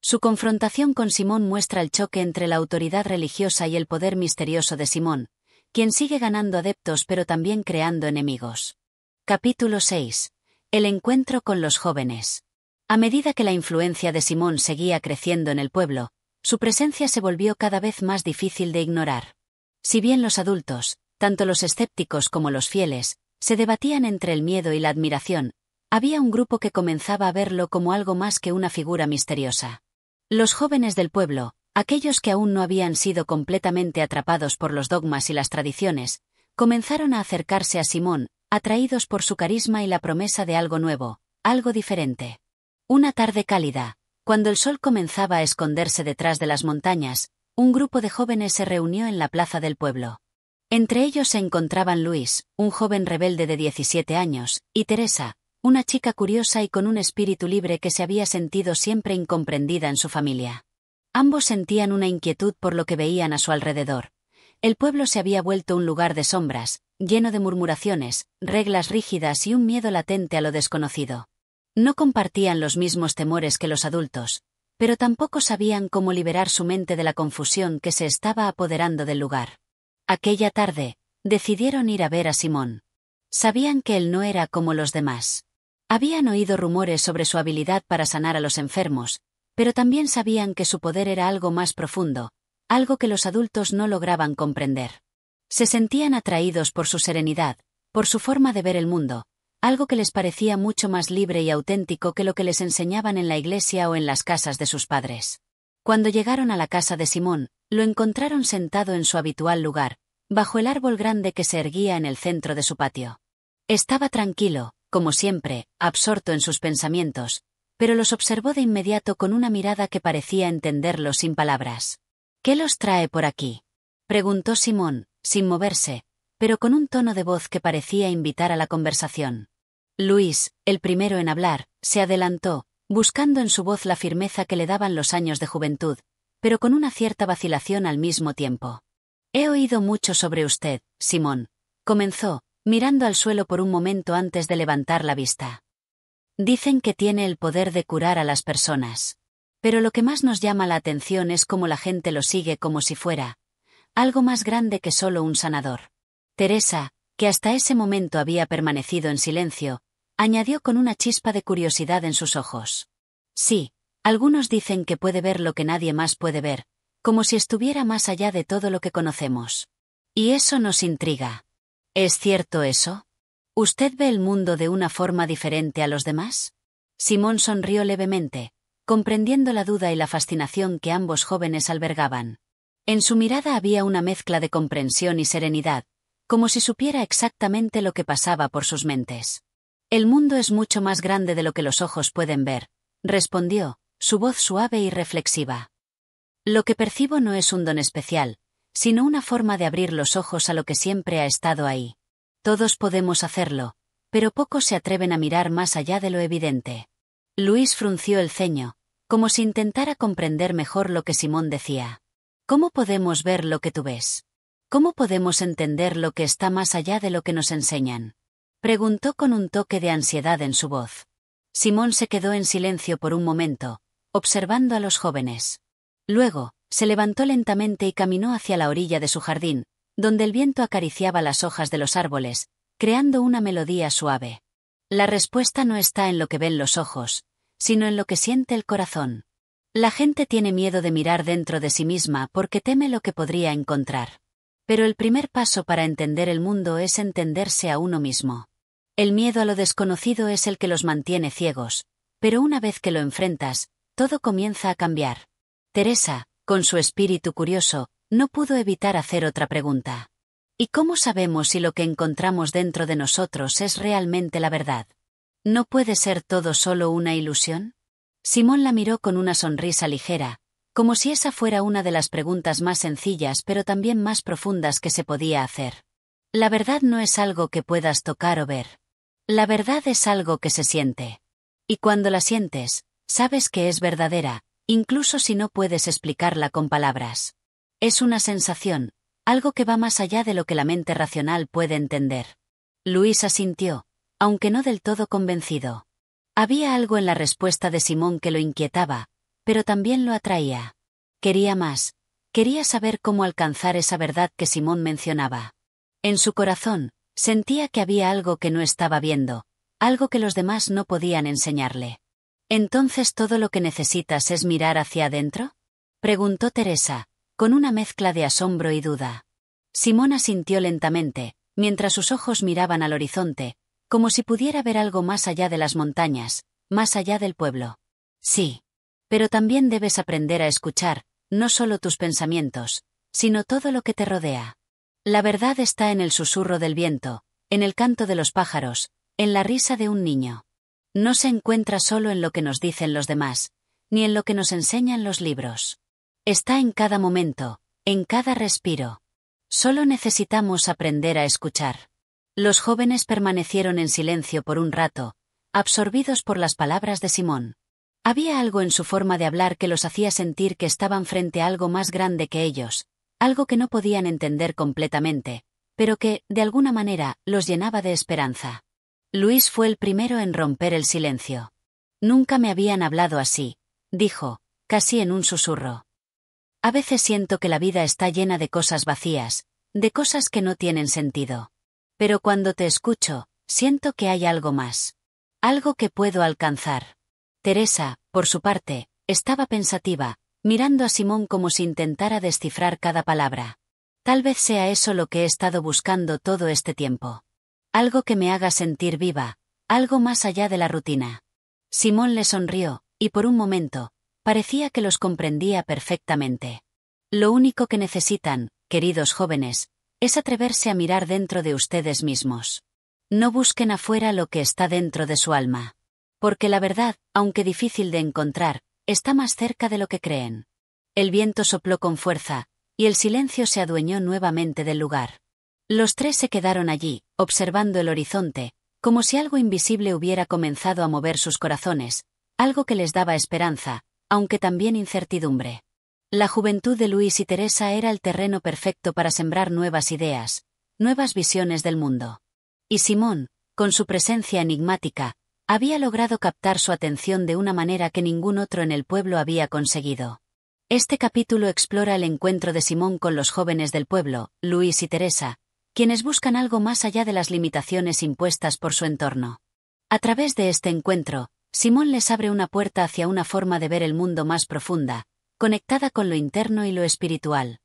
Su confrontación con Simón muestra el choque entre la autoridad religiosa y el poder misterioso de Simón, quien sigue ganando adeptos pero también creando enemigos. Capítulo 6. El encuentro con los jóvenes. A medida que la influencia de Simón seguía creciendo en el pueblo, su presencia se volvió cada vez más difícil de ignorar. Si bien los adultos, tanto los escépticos como los fieles, se debatían entre el miedo y la admiración, había un grupo que comenzaba a verlo como algo más que una figura misteriosa. Los jóvenes del pueblo, aquellos que aún no habían sido completamente atrapados por los dogmas y las tradiciones, comenzaron a acercarse a Simón, atraídos por su carisma y la promesa de algo nuevo, algo diferente. Una tarde cálida, cuando el sol comenzaba a esconderse detrás de las montañas, un grupo de jóvenes se reunió en la plaza del pueblo. Entre ellos se encontraban Luis, un joven rebelde de 17 años, y Teresa, una chica curiosa y con un espíritu libre que se había sentido siempre incomprendida en su familia. Ambos sentían una inquietud por lo que veían a su alrededor. El pueblo se había vuelto un lugar de sombras, lleno de murmuraciones, reglas rígidas y un miedo latente a lo desconocido. No compartían los mismos temores que los adultos, pero tampoco sabían cómo liberar su mente de la confusión que se estaba apoderando del lugar. Aquella tarde, decidieron ir a ver a Simón. Sabían que él no era como los demás. Habían oído rumores sobre su habilidad para sanar a los enfermos, pero también sabían que su poder era algo más profundo, algo que los adultos no lograban comprender. Se sentían atraídos por su serenidad, por su forma de ver el mundo, algo que les parecía mucho más libre y auténtico que lo que les enseñaban en la iglesia o en las casas de sus padres. Cuando llegaron a la casa de Simón, lo encontraron sentado en su habitual lugar, bajo el árbol grande que se erguía en el centro de su patio. Estaba tranquilo, como siempre, absorto en sus pensamientos, pero los observó de inmediato con una mirada que parecía entenderlos sin palabras. «¿Qué los trae por aquí?», preguntó Simón, sin moverse, pero con un tono de voz que parecía invitar a la conversación. Luis, el primero en hablar, se adelantó, buscando en su voz la firmeza que le daban los años de juventud, pero con una cierta vacilación al mismo tiempo. «He oído mucho sobre usted, Simón», comenzó, mirando al suelo por un momento antes de levantar la vista. «Dicen que tiene el poder de curar a las personas. Pero lo que más nos llama la atención es cómo la gente lo sigue como si fuera algo más grande que solo un sanador». Teresa, que hasta ese momento había permanecido en silencio, añadió con una chispa de curiosidad en sus ojos. «Sí, algunos dicen que puede ver lo que nadie más puede ver, como si estuviera más allá de todo lo que conocemos. Y eso nos intriga. ¿Es cierto eso? ¿Usted ve el mundo de una forma diferente a los demás?». Simón sonrió levemente, comprendiendo la duda y la fascinación que ambos jóvenes albergaban. En su mirada había una mezcla de comprensión y serenidad, como si supiera exactamente lo que pasaba por sus mentes. «El mundo es mucho más grande de lo que los ojos pueden ver», respondió, su voz suave y reflexiva. «Lo que percibo no es un don especial, sino una forma de abrir los ojos a lo que siempre ha estado ahí. Todos podemos hacerlo, pero pocos se atreven a mirar más allá de lo evidente». Luis frunció el ceño, como si intentara comprender mejor lo que Simón decía. «¿Cómo podemos ver lo que tú ves? ¿Cómo podemos entender lo que está más allá de lo que nos enseñan?», preguntó con un toque de ansiedad en su voz. Simón se quedó en silencio por un momento, observando a los jóvenes. Luego, se levantó lentamente y caminó hacia la orilla de su jardín, donde el viento acariciaba las hojas de los árboles, creando una melodía suave. «La respuesta no está en lo que ven los ojos, sino en lo que siente el corazón. La gente tiene miedo de mirar dentro de sí misma porque teme lo que podría encontrar. Pero el primer paso para entender el mundo es entenderse a uno mismo. El miedo a lo desconocido es el que los mantiene ciegos, pero una vez que lo enfrentas, todo comienza a cambiar». Teresa, con su espíritu curioso, no pudo evitar hacer otra pregunta. «¿Y cómo sabemos si lo que encontramos dentro de nosotros es realmente la verdad? ¿No puede ser todo solo una ilusión?». Simón la miró con una sonrisa ligera, como si esa fuera una de las preguntas más sencillas pero también más profundas que se podía hacer. «La verdad no es algo que puedas tocar o ver. La verdad es algo que se siente. Y cuando la sientes, sabes que es verdadera, incluso si no puedes explicarla con palabras. Es una sensación, algo que va más allá de lo que la mente racional puede entender». Luis asintió, aunque no del todo convencido. Había algo en la respuesta de Simón que lo inquietaba, pero también lo atraía. Quería más, quería saber cómo alcanzar esa verdad que Simón mencionaba. En su corazón, sentía que había algo que no estaba viendo, algo que los demás no podían enseñarle. «¿Entonces todo lo que necesitas es mirar hacia adentro?», preguntó Teresa, con una mezcla de asombro y duda. Simón asintió lentamente, mientras sus ojos miraban al horizonte, como si pudiera ver algo más allá de las montañas, más allá del pueblo. «Sí. Pero también debes aprender a escuchar, no solo tus pensamientos, sino todo lo que te rodea. La verdad está en el susurro del viento, en el canto de los pájaros, en la risa de un niño. No se encuentra solo en lo que nos dicen los demás, ni en lo que nos enseñan los libros. Está en cada momento, en cada respiro. Solo necesitamos aprender a escuchar». Los jóvenes permanecieron en silencio por un rato, absorbidos por las palabras de Simón. Había algo en su forma de hablar que los hacía sentir que estaban frente a algo más grande que ellos, algo que no podían entender completamente, pero que, de alguna manera, los llenaba de esperanza. Luis fue el primero en romper el silencio. «Nunca me habían hablado así», dijo, casi en un susurro. «A veces siento que la vida está llena de cosas vacías, de cosas que no tienen sentido. Pero cuando te escucho, siento que hay algo más. Algo que puedo alcanzar». Teresa, por su parte, estaba pensativa, mirando a Simón como si intentara descifrar cada palabra. Tal vez sea eso lo que he estado buscando todo este tiempo. Algo que me haga sentir viva, algo más allá de la rutina. Simón le sonrió, y por un momento, parecía que los comprendía perfectamente. Lo único que necesitan, queridos jóvenes, es atreverse a mirar dentro de ustedes mismos. No busquen afuera lo que está dentro de su alma. Porque la verdad, aunque difícil de encontrar, está más cerca de lo que creen. El viento sopló con fuerza, y el silencio se adueñó nuevamente del lugar. Los tres se quedaron allí, observando el horizonte, como si algo invisible hubiera comenzado a mover sus corazones, algo que les daba esperanza, aunque también incertidumbre. La juventud de Luis y Teresa era el terreno perfecto para sembrar nuevas ideas, nuevas visiones del mundo. Y Simón, con su presencia enigmática, había logrado captar su atención de una manera que ningún otro en el pueblo había conseguido. Este capítulo explora el encuentro de Simón con los jóvenes del pueblo, Luis y Teresa, quienes buscan algo más allá de las limitaciones impuestas por su entorno. A través de este encuentro, Simón les abre una puerta hacia una forma de ver el mundo más profunda, conectada con lo interno y lo espiritual.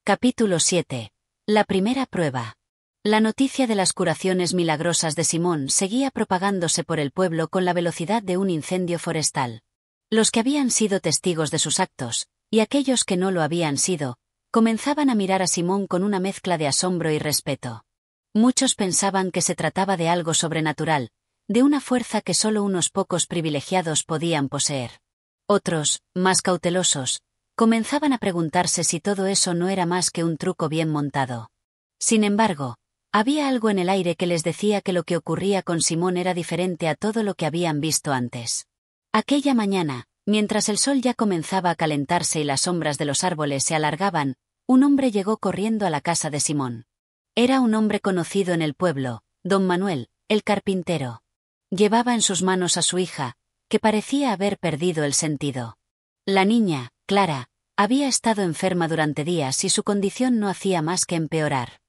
Capítulo 7. La primera prueba. La noticia de las curaciones milagrosas de Simón seguía propagándose por el pueblo con la velocidad de un incendio forestal. Los que habían sido testigos de sus actos, y aquellos que no lo habían sido, comenzaban a mirar a Simón con una mezcla de asombro y respeto. Muchos pensaban que se trataba de algo sobrenatural, de una fuerza que solo unos pocos privilegiados podían poseer. Otros, más cautelosos, comenzaban a preguntarse si todo eso no era más que un truco bien montado. Sin embargo, había algo en el aire que les decía que lo que ocurría con Simón era diferente a todo lo que habían visto antes. Aquella mañana, mientras el sol ya comenzaba a calentarse y las sombras de los árboles se alargaban, un hombre llegó corriendo a la casa de Simón. Era un hombre conocido en el pueblo, don Manuel, el carpintero. Llevaba en sus manos a su hija, que parecía haber perdido el sentido. La niña, Clara, había estado enferma durante días y su condición no hacía más que empeorar.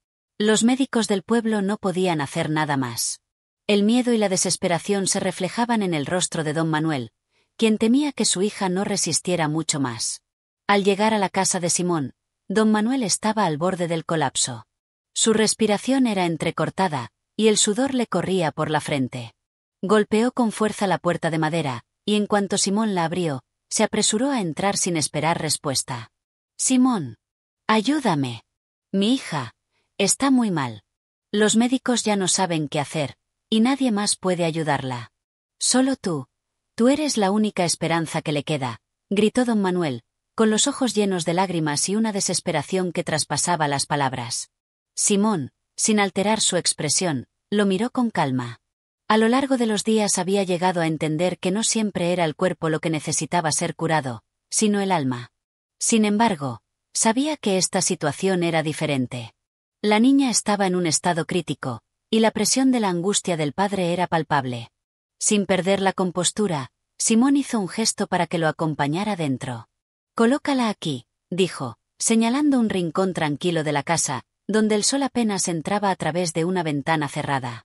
Los médicos del pueblo no podían hacer nada más. El miedo y la desesperación se reflejaban en el rostro de don Manuel, quien temía que su hija no resistiera mucho más. Al llegar a la casa de Simón, don Manuel estaba al borde del colapso. Su respiración era entrecortada, y el sudor le corría por la frente. Golpeó con fuerza la puerta de madera, y en cuanto Simón la abrió, se apresuró a entrar sin esperar respuesta. «Simón, ayúdame. Mi hija está muy mal. Los médicos ya no saben qué hacer, y nadie más puede ayudarla. Solo tú eres la única esperanza que le queda», gritó don Manuel, con los ojos llenos de lágrimas y una desesperación que traspasaba las palabras. Simón, sin alterar su expresión, lo miró con calma. A lo largo de los días había llegado a entender que no siempre era el cuerpo lo que necesitaba ser curado, sino el alma. Sin embargo, sabía que esta situación era diferente. La niña estaba en un estado crítico, y la presión de la angustia del padre era palpable. Sin perder la compostura, Simón hizo un gesto para que lo acompañara dentro. «Colócala aquí», dijo, señalando un rincón tranquilo de la casa, donde el sol apenas entraba a través de una ventana cerrada.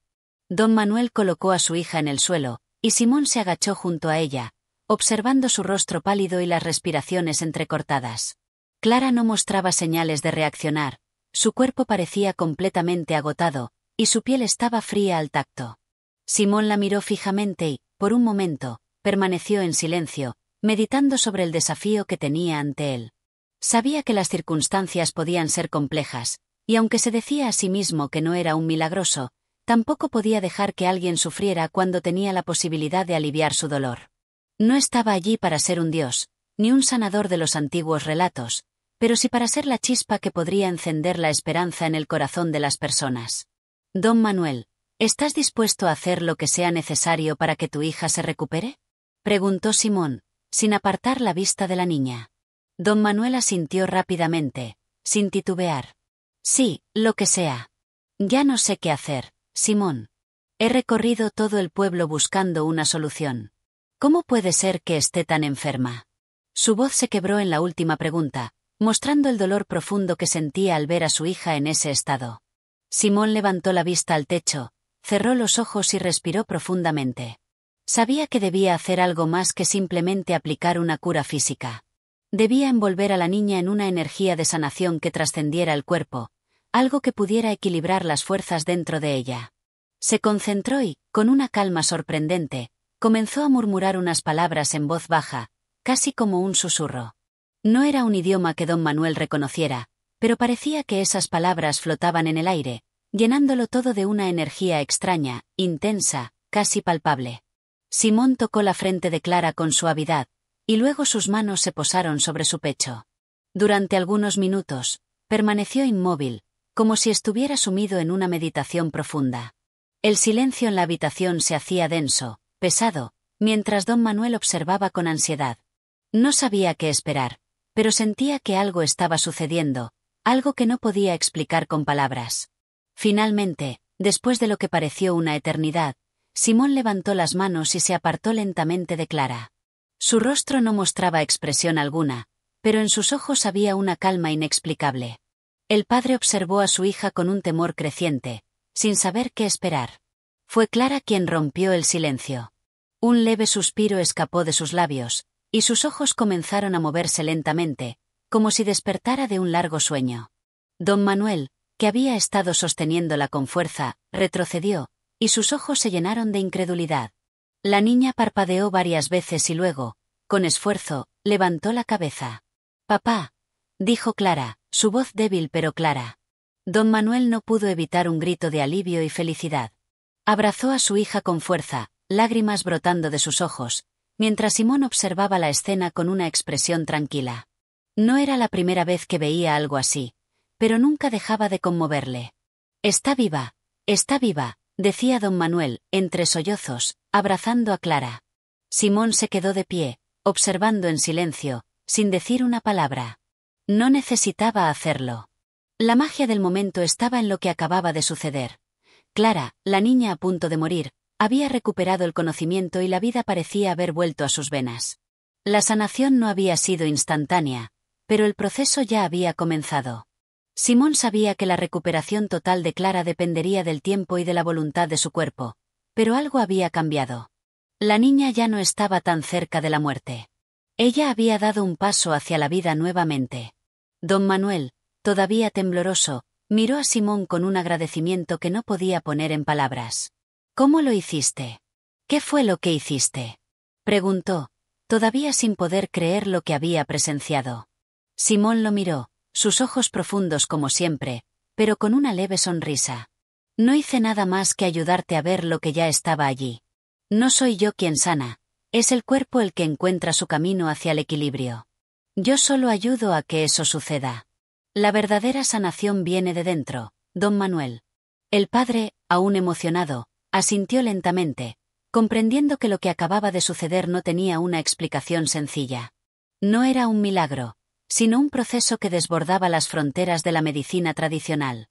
Don Manuel colocó a su hija en el suelo, y Simón se agachó junto a ella, observando su rostro pálido y las respiraciones entrecortadas. Clara no mostraba señales de reaccionar, su cuerpo parecía completamente agotado, y su piel estaba fría al tacto. Simón la miró fijamente y, por un momento, permaneció en silencio, meditando sobre el desafío que tenía ante él. Sabía que las circunstancias podían ser complejas, y aunque se decía a sí mismo que no era un milagroso, tampoco podía dejar que alguien sufriera cuando tenía la posibilidad de aliviar su dolor. No estaba allí para ser un dios, ni un sanador de los antiguos relatos, pero sí para ser la chispa que podría encender la esperanza en el corazón de las personas. «Don Manuel, ¿estás dispuesto a hacer lo que sea necesario para que tu hija se recupere?», preguntó Simón, sin apartar la vista de la niña. Don Manuel asintió rápidamente, sin titubear. «Sí, lo que sea. Ya no sé qué hacer, Simón. He recorrido todo el pueblo buscando una solución. ¿Cómo puede ser que esté tan enferma?». Su voz se quebró en la última pregunta, mostrando el dolor profundo que sentía al ver a su hija en ese estado. Simón levantó la vista al techo, cerró los ojos y respiró profundamente. Sabía que debía hacer algo más que simplemente aplicar una cura física. Debía envolver a la niña en una energía de sanación que trascendiera el cuerpo, algo que pudiera equilibrar las fuerzas dentro de ella. Se concentró y, con una calma sorprendente, comenzó a murmurar unas palabras en voz baja, casi como un susurro. No era un idioma que don Manuel reconociera, pero parecía que esas palabras flotaban en el aire, llenándolo todo de una energía extraña, intensa, casi palpable. Simón tocó la frente de Clara con suavidad, y luego sus manos se posaron sobre su pecho. Durante algunos minutos, permaneció inmóvil, como si estuviera sumido en una meditación profunda. El silencio en la habitación se hacía denso, pesado, mientras don Manuel observaba con ansiedad. No sabía qué esperar, pero sentía que algo estaba sucediendo, algo que no podía explicar con palabras. Finalmente, después de lo que pareció una eternidad, Simón levantó las manos y se apartó lentamente de Clara. Su rostro no mostraba expresión alguna, pero en sus ojos había una calma inexplicable. El padre observó a su hija con un temor creciente, sin saber qué esperar. Fue Clara quien rompió el silencio. Un leve suspiro escapó de sus labios, y sus ojos comenzaron a moverse lentamente, como si despertara de un largo sueño. Don Manuel, que había estado sosteniéndola con fuerza, retrocedió, y sus ojos se llenaron de incredulidad. La niña parpadeó varias veces y luego, con esfuerzo, levantó la cabeza. «Papá», dijo Clara, su voz débil pero clara. Don Manuel no pudo evitar un grito de alivio y felicidad. Abrazó a su hija con fuerza, lágrimas brotando de sus ojos, mientras Simón observaba la escena con una expresión tranquila. No era la primera vez que veía algo así, pero nunca dejaba de conmoverle. «Está viva, decía don Manuel, entre sollozos, abrazando a Clara. Simón se quedó de pie, observando en silencio, sin decir una palabra. No necesitaba hacerlo. La magia del momento estaba en lo que acababa de suceder. Clara, la niña a punto de morir, había recuperado el conocimiento y la vida parecía haber vuelto a sus venas. La sanación no había sido instantánea, pero el proceso ya había comenzado. Simón sabía que la recuperación total de Clara dependería del tiempo y de la voluntad de su cuerpo, pero algo había cambiado. La niña ya no estaba tan cerca de la muerte. Ella había dado un paso hacia la vida nuevamente. Don Manuel, todavía tembloroso, miró a Simón con un agradecimiento que no podía poner en palabras. «¿Cómo lo hiciste? ¿Qué fue lo que hiciste?», preguntó, todavía sin poder creer lo que había presenciado. Simón lo miró, sus ojos profundos como siempre, pero con una leve sonrisa. «No hice nada más que ayudarte a ver lo que ya estaba allí. No soy yo quien sana, es el cuerpo el que encuentra su camino hacia el equilibrio. Yo solo ayudo a que eso suceda. La verdadera sanación viene de dentro, don Manuel». El padre, aún emocionado, asintió lentamente, comprendiendo que lo que acababa de suceder no tenía una explicación sencilla. No era un milagro, sino un proceso que desbordaba las fronteras de la medicina tradicional.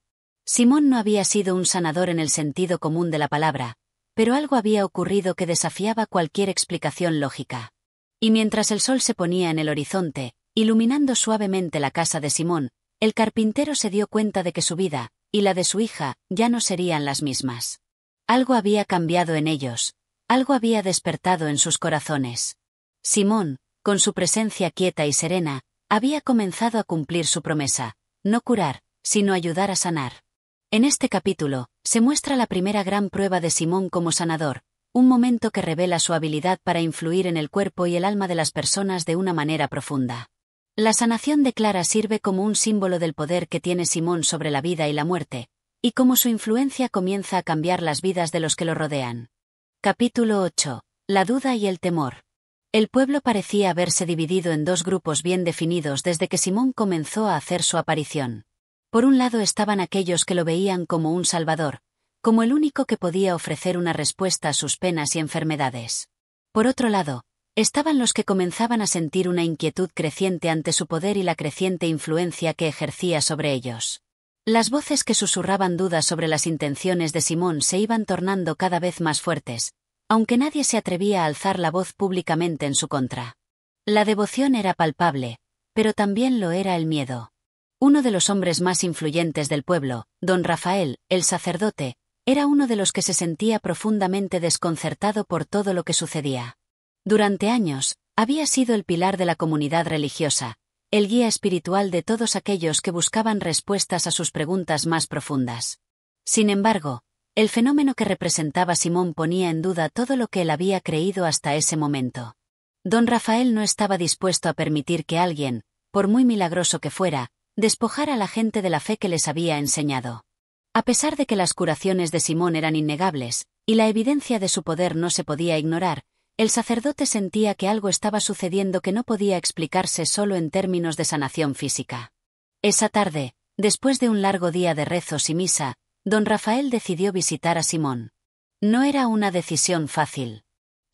Simón no había sido un sanador en el sentido común de la palabra, pero algo había ocurrido que desafiaba cualquier explicación lógica. Y mientras el sol se ponía en el horizonte, iluminando suavemente la casa de Simón, el carpintero se dio cuenta de que su vida, y la de su hija, ya no serían las mismas. Algo había cambiado en ellos, algo había despertado en sus corazones. Simón, con su presencia quieta y serena, había comenzado a cumplir su promesa, no curar, sino ayudar a sanar. En este capítulo, se muestra la primera gran prueba de Simón como sanador, un momento que revela su habilidad para influir en el cuerpo y el alma de las personas de una manera profunda. La sanación de Clara sirve como un símbolo del poder que tiene Simón sobre la vida y la muerte, y cómo su influencia comienza a cambiar las vidas de los que lo rodean. Capítulo 8. La duda y el temor. El pueblo parecía haberse dividido en dos grupos bien definidos desde que Simón comenzó a hacer su aparición. Por un lado estaban aquellos que lo veían como un salvador, como el único que podía ofrecer una respuesta a sus penas y enfermedades. Por otro lado, estaban los que comenzaban a sentir una inquietud creciente ante su poder y la creciente influencia que ejercía sobre ellos. Las voces que susurraban dudas sobre las intenciones de Simón se iban tornando cada vez más fuertes, aunque nadie se atrevía a alzar la voz públicamente en su contra. La devoción era palpable, pero también lo era el miedo. Uno de los hombres más influyentes del pueblo, don Rafael, el sacerdote, era uno de los que se sentía profundamente desconcertado por todo lo que sucedía. Durante años, Había sido el pilar de la comunidad religiosa, el guía espiritual de todos aquellos que buscaban respuestas a sus preguntas más profundas. Sin embargo, el fenómeno que representaba Simón ponía en duda todo lo que él había creído hasta ese momento. Don Rafael no estaba dispuesto a permitir que alguien, por muy milagroso que fuera, despojara a la gente de la fe que les había enseñado. A pesar de que las curaciones de Simón eran innegables, y la evidencia de su poder no se podía ignorar, el sacerdote sentía que algo estaba sucediendo que no podía explicarse solo en términos de sanación física. Esa tarde, después de un largo día de rezos y misa, don Rafael decidió visitar a Simón. No era una decisión fácil.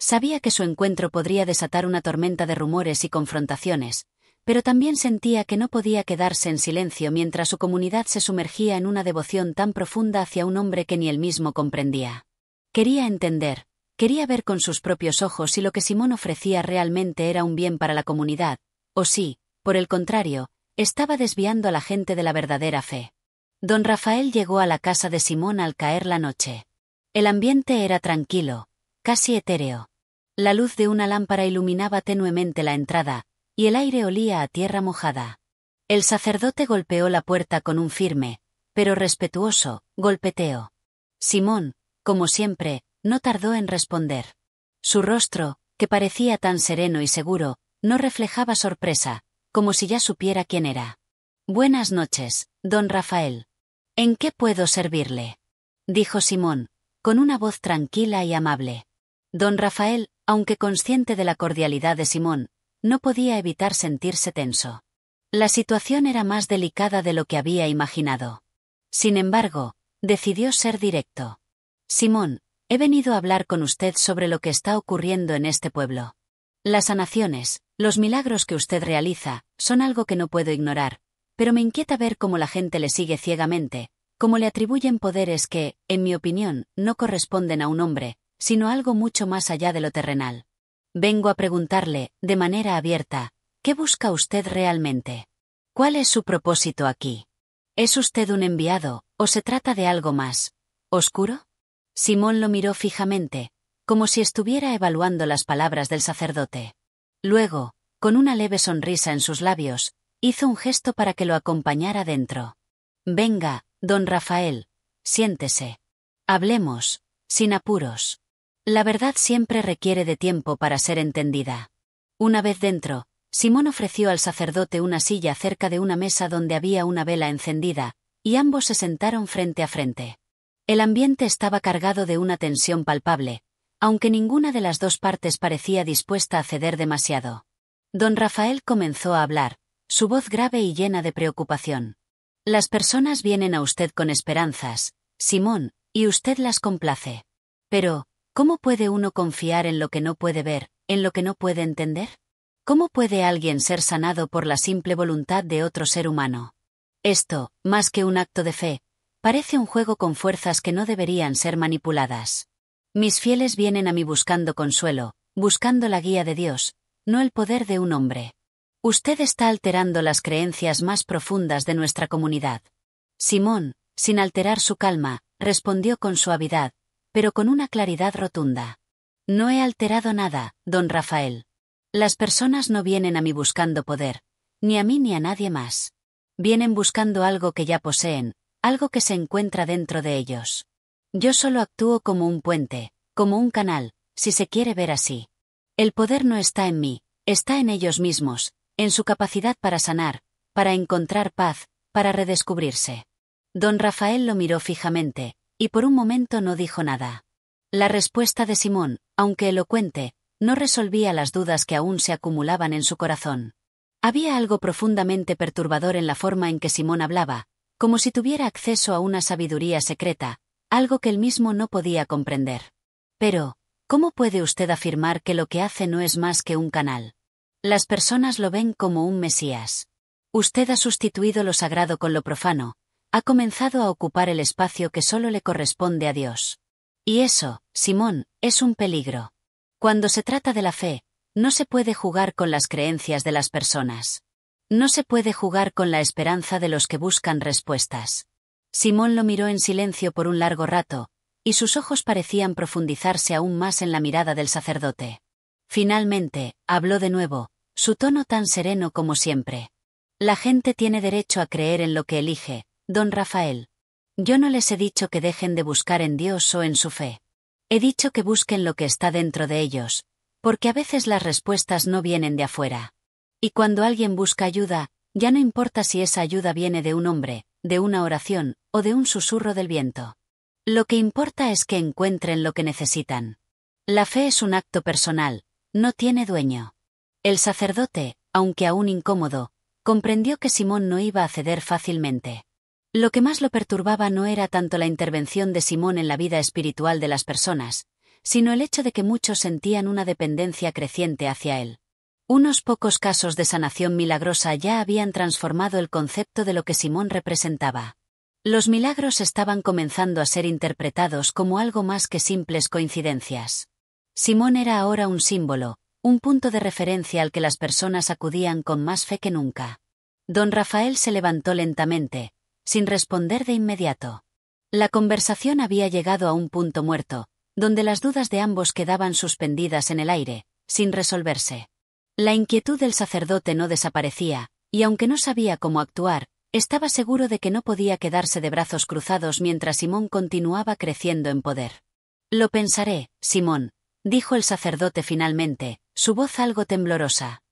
Sabía que su encuentro podría desatar una tormenta de rumores y confrontaciones, pero también sentía que no podía quedarse en silencio mientras su comunidad se sumergía en una devoción tan profunda hacia un hombre que ni él mismo comprendía. Quería entender, quería ver con sus propios ojos si lo que Simón ofrecía realmente era un bien para la comunidad, o si, por el contrario, estaba desviando a la gente de la verdadera fe. Don Rafael llegó a la casa de Simón al caer la noche. El ambiente era tranquilo, casi etéreo. La luz de una lámpara iluminaba tenuemente la entrada, y el aire olía a tierra mojada. El sacerdote golpeó la puerta con un firme, pero respetuoso, golpeteo. Simón, como siempre, no tardó en responder. Su rostro, que parecía tan sereno y seguro, no reflejaba sorpresa, como si ya supiera quién era. «Buenas noches, don Rafael. ¿En qué puedo servirle?», dijo Simón, con una voz tranquila y amable. Don Rafael, aunque consciente de la cordialidad de Simón, no podía evitar sentirse tenso. La situación era más delicada de lo que había imaginado. Sin embargo, decidió ser directo. «Simón, he venido a hablar con usted sobre lo que está ocurriendo en este pueblo. Las sanaciones, los milagros que usted realiza, son algo que no puedo ignorar, pero me inquieta ver cómo la gente le sigue ciegamente, cómo le atribuyen poderes que, en mi opinión, no corresponden a un hombre, sino a algo mucho más allá de lo terrenal. Vengo a preguntarle, de manera abierta, ¿qué busca usted realmente? ¿Cuál es su propósito aquí? ¿Es usted un enviado, o se trata de algo más oscuro?» Simón lo miró fijamente, como si estuviera evaluando las palabras del sacerdote. Luego, con una leve sonrisa en sus labios, hizo un gesto para que lo acompañara dentro. «Venga, don Rafael, siéntese. Hablemos, sin apuros. La verdad siempre requiere de tiempo para ser entendida». Una vez dentro, Simón ofreció al sacerdote una silla cerca de una mesa donde había una vela encendida, y ambos se sentaron frente a frente. El ambiente estaba cargado de una tensión palpable, aunque ninguna de las dos partes parecía dispuesta a ceder demasiado. Don Rafael comenzó a hablar, su voz grave y llena de preocupación. «Las personas vienen a usted con esperanzas, Simón, y usted las complace. Pero, ¿cómo puede uno confiar en lo que no puede ver, en lo que no puede entender? ¿Cómo puede alguien ser sanado por la simple voluntad de otro ser humano? Esto, más que un acto de fe, parece un juego con fuerzas que no deberían ser manipuladas. Mis fieles vienen a mí buscando consuelo, buscando la guía de Dios, no el poder de un hombre. Usted está alterando las creencias más profundas de nuestra comunidad». Simón, sin alterar su calma, respondió con suavidad, pero con una claridad rotunda. «No he alterado nada, don Rafael. Las personas no vienen a mí buscando poder, ni a mí ni a nadie más. Vienen buscando algo que ya poseen, algo que se encuentra dentro de ellos. Yo solo actúo como un puente, como un canal, si se quiere ver así. El poder no está en mí, está en ellos mismos, en su capacidad para sanar, para encontrar paz, para redescubrirse». Don Rafael lo miró fijamente, y por un momento no dijo nada. La respuesta de Simón, aunque elocuente, no resolvía las dudas que aún se acumulaban en su corazón. Había algo profundamente perturbador en la forma en que Simón hablaba, como si tuviera acceso a una sabiduría secreta, algo que él mismo no podía comprender. «Pero, ¿cómo puede usted afirmar que lo que hace no es más que un canal? Las personas lo ven como un Mesías. Usted ha sustituido lo sagrado con lo profano, ha comenzado a ocupar el espacio que solo le corresponde a Dios. Y eso, Simón, es un peligro. Cuando se trata de la fe, no se puede jugar con las creencias de las personas. No se puede jugar con la esperanza de los que buscan respuestas». Simón lo miró en silencio por un largo rato, y sus ojos parecían profundizarse aún más en la mirada del sacerdote. Finalmente, habló de nuevo, su tono tan sereno como siempre. La gente tiene derecho a creer en lo que elige, don Rafael. Yo no les he dicho que dejen de buscar en Dios o en su fe. He dicho que busquen lo que está dentro de ellos, porque a veces las respuestas no vienen de afuera. Y cuando alguien busca ayuda, ya no importa si esa ayuda viene de un hombre, de una oración, o de un susurro del viento. Lo que importa es que encuentren lo que necesitan. La fe es un acto personal, no tiene dueño. El sacerdote, aunque aún incómodo, comprendió que Simón no iba a ceder fácilmente. Lo que más lo perturbaba no era tanto la intervención de Simón en la vida espiritual de las personas, sino el hecho de que muchos sentían una dependencia creciente hacia él. Unos pocos casos de sanación milagrosa ya habían transformado el concepto de lo que Simón representaba. Los milagros estaban comenzando a ser interpretados como algo más que simples coincidencias. Simón era ahora un símbolo, un punto de referencia al que las personas acudían con más fe que nunca. Don Rafael se levantó lentamente, sin responder de inmediato. La conversación había llegado a un punto muerto, donde las dudas de ambos quedaban suspendidas en el aire, sin resolverse. La inquietud del sacerdote no desaparecía, y aunque no sabía cómo actuar, estaba seguro de que no podía quedarse de brazos cruzados mientras Simón continuaba creciendo en poder. Lo pensaré, Simón, dijo el sacerdote finalmente, su voz algo temblorosa.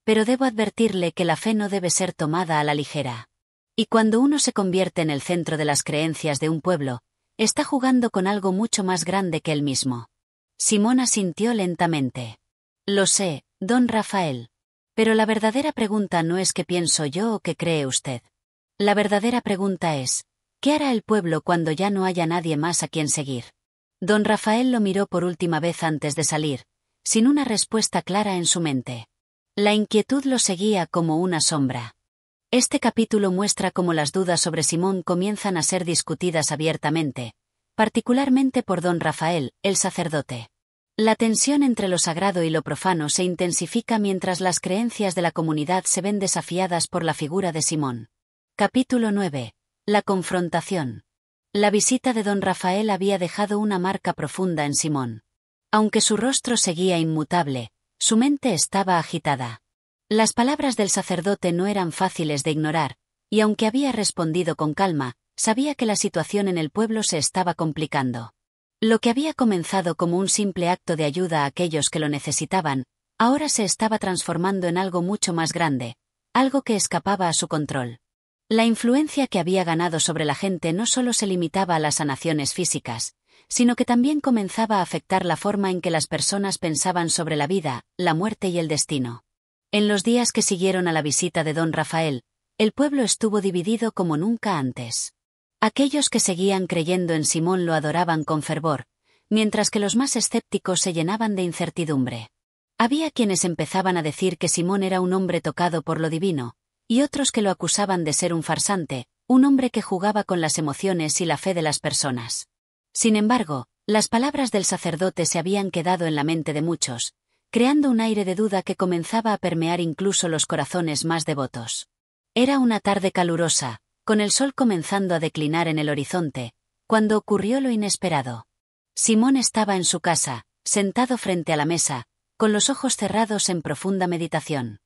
Pero debo advertirle que la fe no debe ser tomada a la ligera. Y cuando uno se convierte en el centro de las creencias de un pueblo, está jugando con algo mucho más grande que él mismo. Simón asintió lentamente. Lo sé, don Rafael. Pero la verdadera pregunta no es qué pienso yo o qué cree usted. La verdadera pregunta es, ¿qué hará el pueblo cuando ya no haya nadie más a quien seguir? Don Rafael lo miró por última vez antes de salir, sin una respuesta clara en su mente. La inquietud lo seguía como una sombra. Este capítulo muestra cómo las dudas sobre Simón comienzan a ser discutidas abiertamente, particularmente por don Rafael, el sacerdote. La tensión entre lo sagrado y lo profano se intensifica mientras las creencias de la comunidad se ven desafiadas por la figura de Simón. Capítulo 9. La confrontación. La visita de don Rafael había dejado una marca profunda en Simón. Aunque su rostro seguía inmutable, su mente estaba agitada. Las palabras del sacerdote no eran fáciles de ignorar, y aunque había respondido con calma, sabía que la situación en el pueblo se estaba complicando. Lo que había comenzado como un simple acto de ayuda a aquellos que lo necesitaban, ahora se estaba transformando en algo mucho más grande, algo que escapaba a su control. La influencia que había ganado sobre la gente no solo se limitaba a las sanaciones físicas, sino que también comenzaba a afectar la forma en que las personas pensaban sobre la vida, la muerte y el destino. En los días que siguieron a la visita de don Rafael, el pueblo estuvo dividido como nunca antes. Aquellos que seguían creyendo en Simón lo adoraban con fervor, mientras que los más escépticos se llenaban de incertidumbre. Había quienes empezaban a decir que Simón era un hombre tocado por lo divino, y otros que lo acusaban de ser un farsante, un hombre que jugaba con las emociones y la fe de las personas. Sin embargo, las palabras del sacerdote se habían quedado en la mente de muchos, creando un aire de duda que comenzaba a permear incluso los corazones más devotos. Era una tarde calurosa, con el sol comenzando a declinar en el horizonte, cuando ocurrió lo inesperado. Simón estaba en su casa, sentado frente a la mesa, con los ojos cerrados en profunda meditación.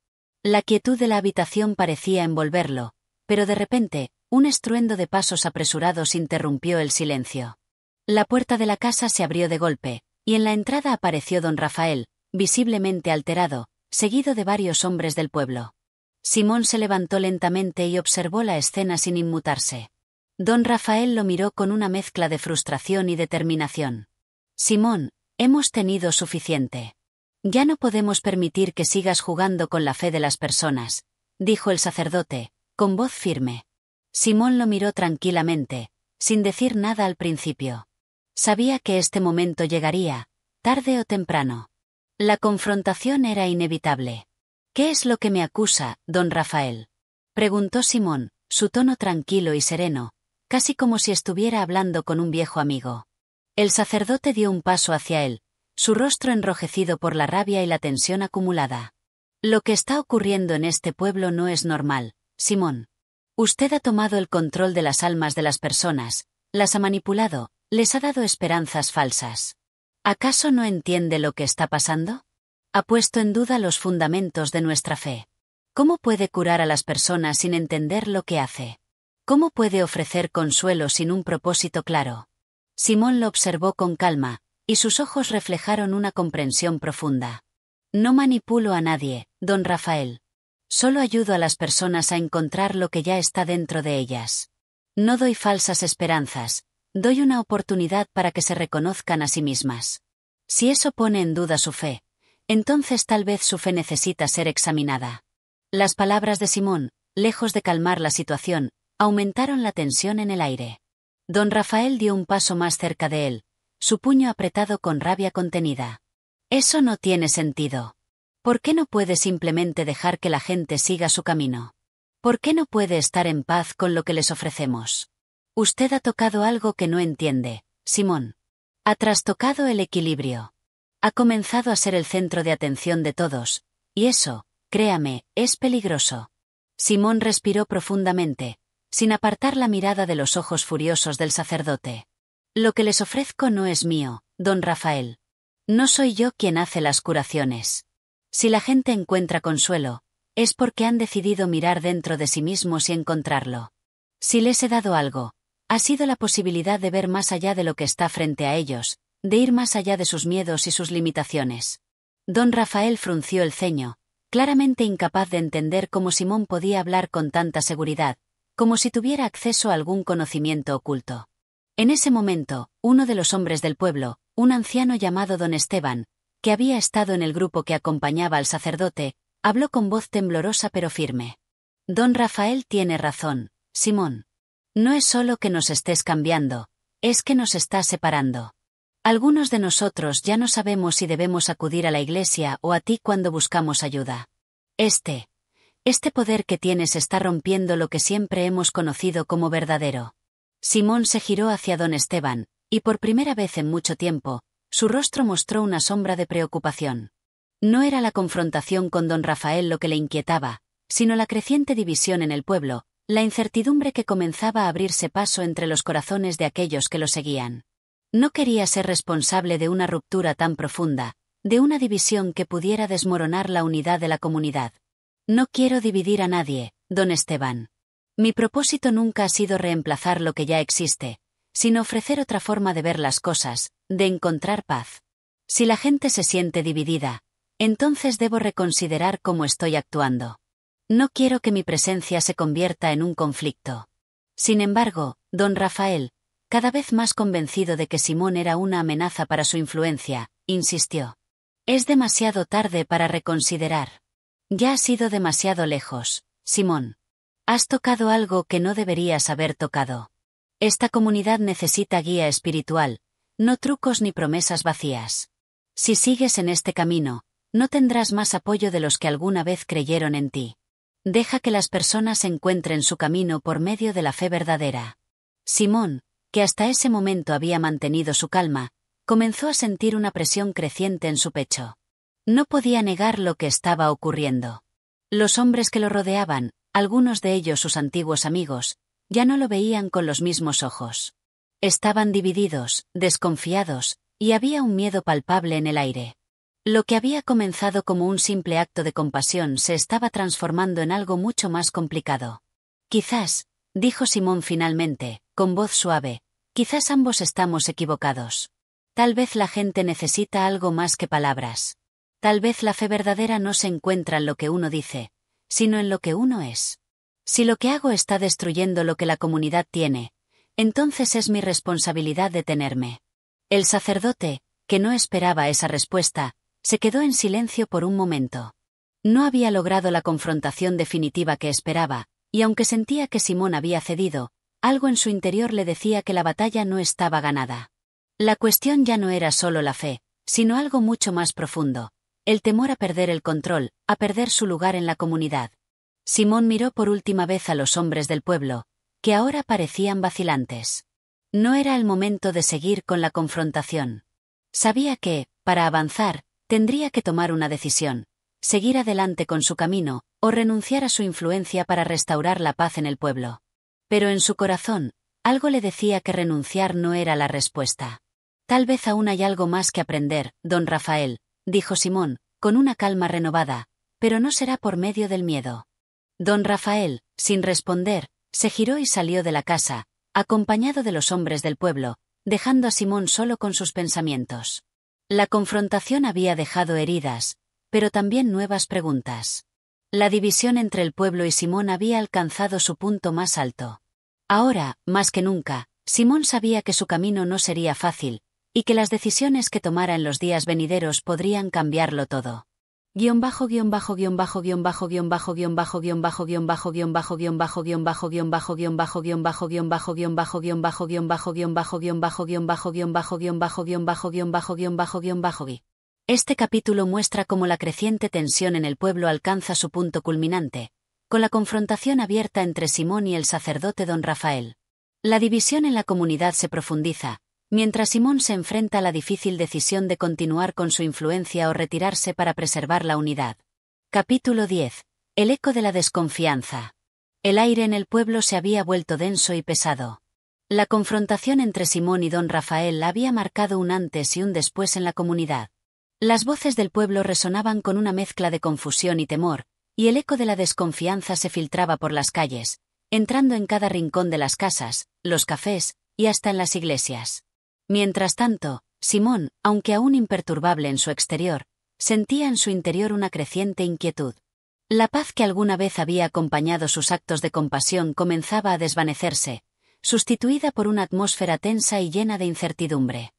La quietud de la habitación parecía envolverlo, pero de repente, un estruendo de pasos apresurados interrumpió el silencio. La puerta de la casa se abrió de golpe, y en la entrada apareció don Rafael, visiblemente alterado, seguido de varios hombres del pueblo. Simón se levantó lentamente y observó la escena sin inmutarse. Don Rafael lo miró con una mezcla de frustración y determinación. Simón, hemos tenido suficiente. Ya no podemos permitir que sigas jugando con la fe de las personas, dijo el sacerdote, con voz firme. Simón lo miró tranquilamente, sin decir nada al principio. Sabía que este momento llegaría, tarde o temprano. La confrontación era inevitable. ¿Qué es lo que me acusa, don Rafael?, preguntó Simón, su tono tranquilo y sereno, casi como si estuviera hablando con un viejo amigo. El sacerdote dio un paso hacia él, su rostro enrojecido por la rabia y la tensión acumulada. Lo que está ocurriendo en este pueblo no es normal, Simón. Usted ha tomado el control de las almas de las personas, las ha manipulado, les ha dado esperanzas falsas. ¿Acaso no entiende lo que está pasando? Ha puesto en duda los fundamentos de nuestra fe. ¿Cómo puede curar a las personas sin entender lo que hace? ¿Cómo puede ofrecer consuelo sin un propósito claro? Simón lo observó con calma, y sus ojos reflejaron una comprensión profunda. No manipulo a nadie, don Rafael. Solo ayudo a las personas a encontrar lo que ya está dentro de ellas. No doy falsas esperanzas, doy una oportunidad para que se reconozcan a sí mismas. Si eso pone en duda su fe, entonces tal vez su fe necesita ser examinada. Las palabras de Simón, lejos de calmar la situación, aumentaron la tensión en el aire. Don Rafael dio un paso más cerca de él, su puño apretado con rabia contenida. Eso no tiene sentido. ¿Por qué no puede simplemente dejar que la gente siga su camino? ¿Por qué no puede estar en paz con lo que les ofrecemos? Usted ha tocado algo que no entiende, Simón. Ha trastocado el equilibrio. Ha comenzado a ser el centro de atención de todos, y eso, créame, es peligroso. Simón respiró profundamente, sin apartar la mirada de los ojos furiosos del sacerdote. Lo que les ofrezco no es mío, don Rafael. No soy yo quien hace las curaciones. Si la gente encuentra consuelo, es porque han decidido mirar dentro de sí mismos y encontrarlo. Si les he dado algo, ha sido la posibilidad de ver más allá de lo que está frente a ellos, de ir más allá de sus miedos y sus limitaciones. Don Rafael frunció el ceño, claramente incapaz de entender cómo Simón podía hablar con tanta seguridad, como si tuviera acceso a algún conocimiento oculto. En ese momento, uno de los hombres del pueblo, un anciano llamado don Esteban, que había estado en el grupo que acompañaba al sacerdote, habló con voz temblorosa pero firme. Don Rafael tiene razón, Simón. No es solo que nos estés cambiando, es que nos estás separando. Algunos de nosotros ya no sabemos si debemos acudir a la iglesia o a ti cuando buscamos ayuda. Este poder que tienes está rompiendo lo que siempre hemos conocido como verdadero. Simón se giró hacia don Esteban, y por primera vez en mucho tiempo, su rostro mostró una sombra de preocupación. No era la confrontación con don Rafael lo que le inquietaba, sino la creciente división en el pueblo, la incertidumbre que comenzaba a abrirse paso entre los corazones de aquellos que lo seguían. No quería ser responsable de una ruptura tan profunda, de una división que pudiera desmoronar la unidad de la comunidad. No quiero dividir a nadie, don Esteban. Mi propósito nunca ha sido reemplazar lo que ya existe, sino ofrecer otra forma de ver las cosas, de encontrar paz. Si la gente se siente dividida, entonces debo reconsiderar cómo estoy actuando. No quiero que mi presencia se convierta en un conflicto. Sin embargo, don Rafael, cada vez más convencido de que Simón era una amenaza para su influencia, insistió. Es demasiado tarde para reconsiderar. Ya has ido demasiado lejos, Simón. Has tocado algo que no deberías haber tocado. Esta comunidad necesita guía espiritual, no trucos ni promesas vacías. Si sigues en este camino, no tendrás más apoyo de los que alguna vez creyeron en ti. Deja que las personas encuentren su camino por medio de la fe verdadera. Simón, que hasta ese momento había mantenido su calma, comenzó a sentir una presión creciente en su pecho. No podía negar lo que estaba ocurriendo. Los hombres que lo rodeaban, algunos de ellos sus antiguos amigos, ya no lo veían con los mismos ojos. Estaban divididos, desconfiados, y había un miedo palpable en el aire. Lo que había comenzado como un simple acto de compasión se estaba transformando en algo mucho más complicado. Quizás, dijo Simón finalmente, con voz suave, quizás ambos estamos equivocados. Tal vez la gente necesita algo más que palabras. Tal vez la fe verdadera no se encuentra en lo que uno dice, sino en lo que uno es. Si lo que hago está destruyendo lo que la comunidad tiene, entonces es mi responsabilidad detenerme. El sacerdote, que no esperaba esa respuesta, se quedó en silencio por un momento. No había logrado la confrontación definitiva que esperaba, y aunque sentía que Simón había cedido, algo en su interior le decía que la batalla no estaba ganada. La cuestión ya no era solo la fe, sino algo mucho más profundo, el temor a perder el control, a perder su lugar en la comunidad. Simón miró por última vez a los hombres del pueblo, que ahora parecían vacilantes. No era el momento de seguir con la confrontación. Sabía que, para avanzar, tendría que tomar una decisión, seguir adelante con su camino, o renunciar a su influencia para restaurar la paz en el pueblo. Pero en su corazón, algo le decía que renunciar no era la respuesta. Tal vez aún hay algo más que aprender, don Rafael, dijo Simón, con una calma renovada, pero no será por medio del miedo. Don Rafael, sin responder, se giró y salió de la casa, acompañado de los hombres del pueblo, dejando a Simón solo con sus pensamientos. La confrontación había dejado heridas, pero también nuevas preguntas. La división entre el pueblo y Simón había alcanzado su punto más alto. Ahora, más que nunca, Simón sabía que su camino no sería fácil, y que las decisiones que tomara en los días venideros podrían cambiarlo todo. Este capítulo muestra cómo la creciente tensión en el pueblo alcanza su punto culminante, con la confrontación abierta entre Simón y el sacerdote don Rafael. La división en la comunidad se profundiza, mientras Simón se enfrenta a la difícil decisión de continuar con su influencia o retirarse para preservar la unidad. Capítulo 10. El eco de la desconfianza. El aire en el pueblo se había vuelto denso y pesado. La confrontación entre Simón y don Rafael había marcado un antes y un después en la comunidad. Las voces del pueblo resonaban con una mezcla de confusión y temor, y el eco de la desconfianza se filtraba por las calles, entrando en cada rincón de las casas, los cafés, y hasta en las iglesias. Mientras tanto, Simón, aunque aún imperturbable en su exterior, sentía en su interior una creciente inquietud. La paz que alguna vez había acompañado sus actos de compasión comenzaba a desvanecerse, sustituida por una atmósfera tensa y llena de incertidumbre.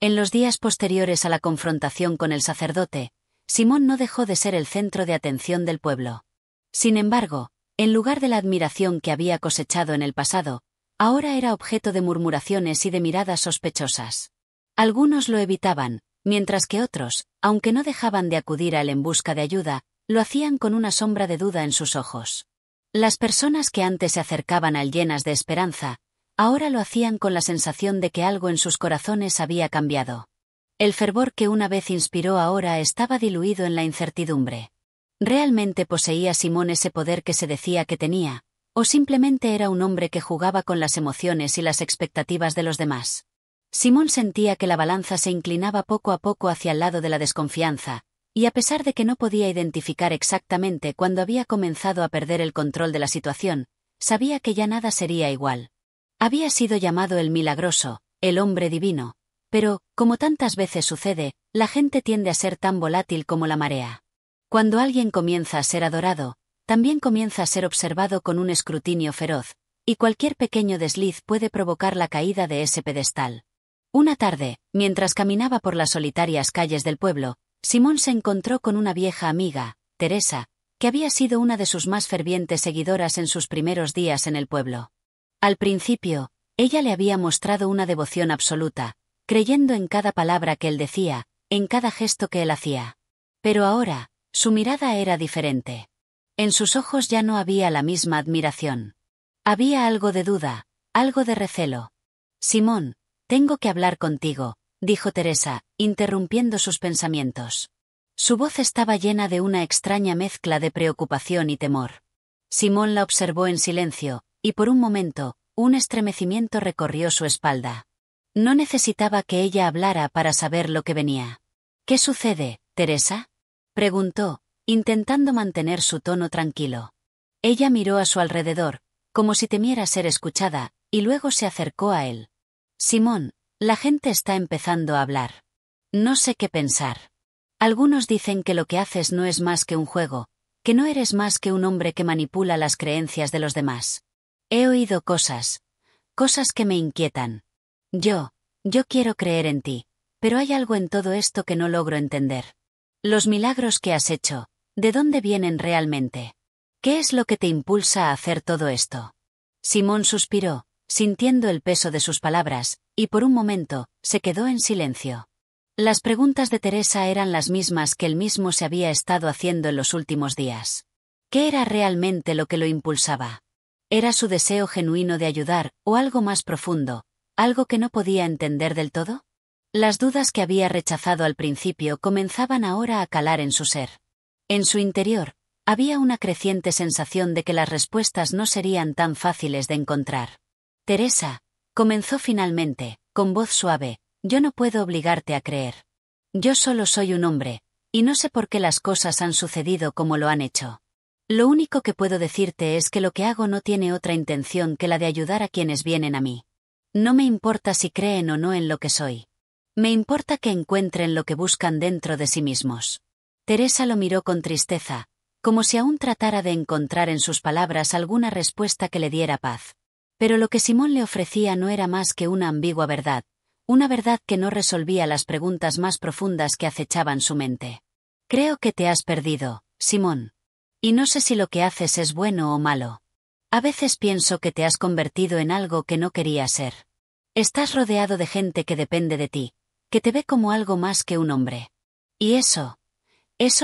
En los días posteriores a la confrontación con el sacerdote, Simón no dejó de ser el centro de atención del pueblo. Sin embargo, en lugar de la admiración que había cosechado en el pasado, ahora era objeto de murmuraciones y de miradas sospechosas. Algunos lo evitaban, mientras que otros, aunque no dejaban de acudir a él en busca de ayuda, lo hacían con una sombra de duda en sus ojos. Las personas que antes se acercaban a él llenas de esperanza, ahora lo hacían con la sensación de que algo en sus corazones había cambiado. El fervor que una vez inspiró ahora estaba diluido en la incertidumbre. ¿Realmente poseía Simón ese poder que se decía que tenía, o simplemente era un hombre que jugaba con las emociones y las expectativas de los demás? Simón sentía que la balanza se inclinaba poco a poco hacia el lado de la desconfianza, y a pesar de que no podía identificar exactamente cuándo había comenzado a perder el control de la situación, sabía que ya nada sería igual. Había sido llamado el milagroso, el hombre divino, pero, como tantas veces sucede, la gente tiende a ser tan volátil como la marea. Cuando alguien comienza a ser adorado, también comienza a ser observado con un escrutinio feroz, y cualquier pequeño desliz puede provocar la caída de ese pedestal. Una tarde, mientras caminaba por las solitarias calles del pueblo, Simón se encontró con una vieja amiga, Teresa, que había sido una de sus más fervientes seguidoras en sus primeros días en el pueblo. Al principio, ella le había mostrado una devoción absoluta, creyendo en cada palabra que él decía, en cada gesto que él hacía. Pero ahora, su mirada era diferente. En sus ojos ya no había la misma admiración. Había algo de duda, algo de recelo. Simón, tengo que hablar contigo, dijo Teresa, interrumpiendo sus pensamientos. Su voz estaba llena de una extraña mezcla de preocupación y temor. Simón la observó en silencio, y por un momento, un estremecimiento recorrió su espalda. No necesitaba que ella hablara para saber lo que venía. ¿Qué sucede, Teresa?, preguntó, intentando mantener su tono tranquilo. Ella miró a su alrededor, como si temiera ser escuchada, y luego se acercó a él. Simón, la gente está empezando a hablar. No sé qué pensar. Algunos dicen que lo que haces no es más que un juego, que no eres más que un hombre que manipula las creencias de los demás. He oído cosas que me inquietan. Yo quiero creer en ti, pero hay algo en todo esto que no logro entender. Los milagros que has hecho, ¿de dónde vienen realmente? ¿Qué es lo que te impulsa a hacer todo esto? Simón suspiró, sintiendo el peso de sus palabras, y por un momento, se quedó en silencio. Las preguntas de Teresa eran las mismas que él mismo se había estado haciendo en los últimos días. ¿Qué era realmente lo que lo impulsaba? ¿Era su deseo genuino de ayudar, o algo más profundo, algo que no podía entender del todo? Las dudas que había rechazado al principio comenzaban ahora a calar en su ser. En su interior, había una creciente sensación de que las respuestas no serían tan fáciles de encontrar. Teresa, comenzó finalmente, con voz suave, yo no puedo obligarte a creer. Yo solo soy un hombre, Y no sé por qué las cosas han sucedido como lo han hecho. Lo único que puedo decirte es que lo que hago no tiene otra intención que la de ayudar a quienes vienen a mí. No me importa si creen o no en lo que soy. Me importa que encuentren lo que buscan dentro de sí mismos. Teresa lo miró con tristeza, como si aún tratara de encontrar en sus palabras alguna respuesta que le diera paz. Pero lo que Simón le ofrecía no era más que una ambigua verdad, una verdad que no resolvía las preguntas más profundas que acechaban su mente. Creo que te has perdido, Simón. Y no sé si lo que haces es bueno o malo. A veces pienso que te has convertido en algo que no querías ser. Estás rodeado de gente que depende de ti, que te ve como algo más que un hombre. Y eso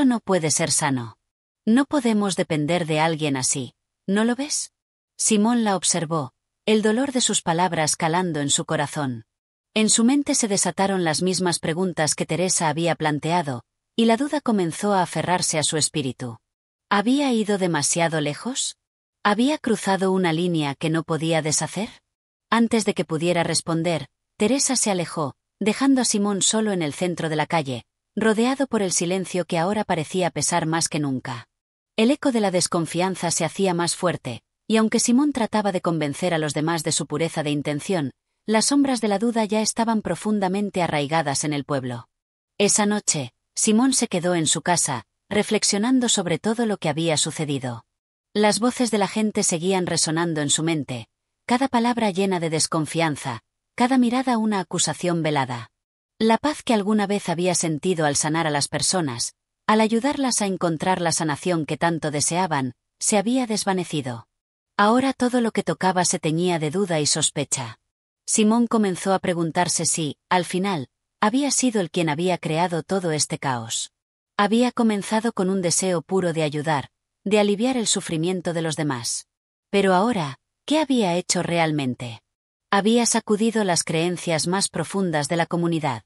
no puede ser sano. No podemos depender de alguien así, ¿no lo ves? Simón la observó, el dolor de sus palabras calando en su corazón. En su mente se desataron las mismas preguntas que Teresa había planteado, y la duda comenzó a aferrarse a su espíritu. ¿Había ido demasiado lejos? ¿Había cruzado una línea que no podía deshacer? Antes de que pudiera responder, Teresa se alejó, dejando a Simón solo en el centro de la calle, rodeado por el silencio que ahora parecía pesar más que nunca. El eco de la desconfianza se hacía más fuerte, y aunque Simón trataba de convencer a los demás de su pureza de intención, las sombras de la duda ya estaban profundamente arraigadas en el pueblo. Esa noche, Simón se quedó en su casa, reflexionando sobre todo lo que había sucedido. Las voces de la gente seguían resonando en su mente, cada palabra llena de desconfianza, cada mirada una acusación velada. La paz que alguna vez había sentido al sanar a las personas, al ayudarlas a encontrar la sanación que tanto deseaban, se había desvanecido. Ahora todo lo que tocaba se teñía de duda y sospecha. Simón comenzó a preguntarse si, al final, había sido él quien había creado todo este caos. Había comenzado con un deseo puro de ayudar, de aliviar el sufrimiento de los demás. Pero ahora, ¿qué había hecho realmente? Había sacudido las creencias más profundas de la comunidad.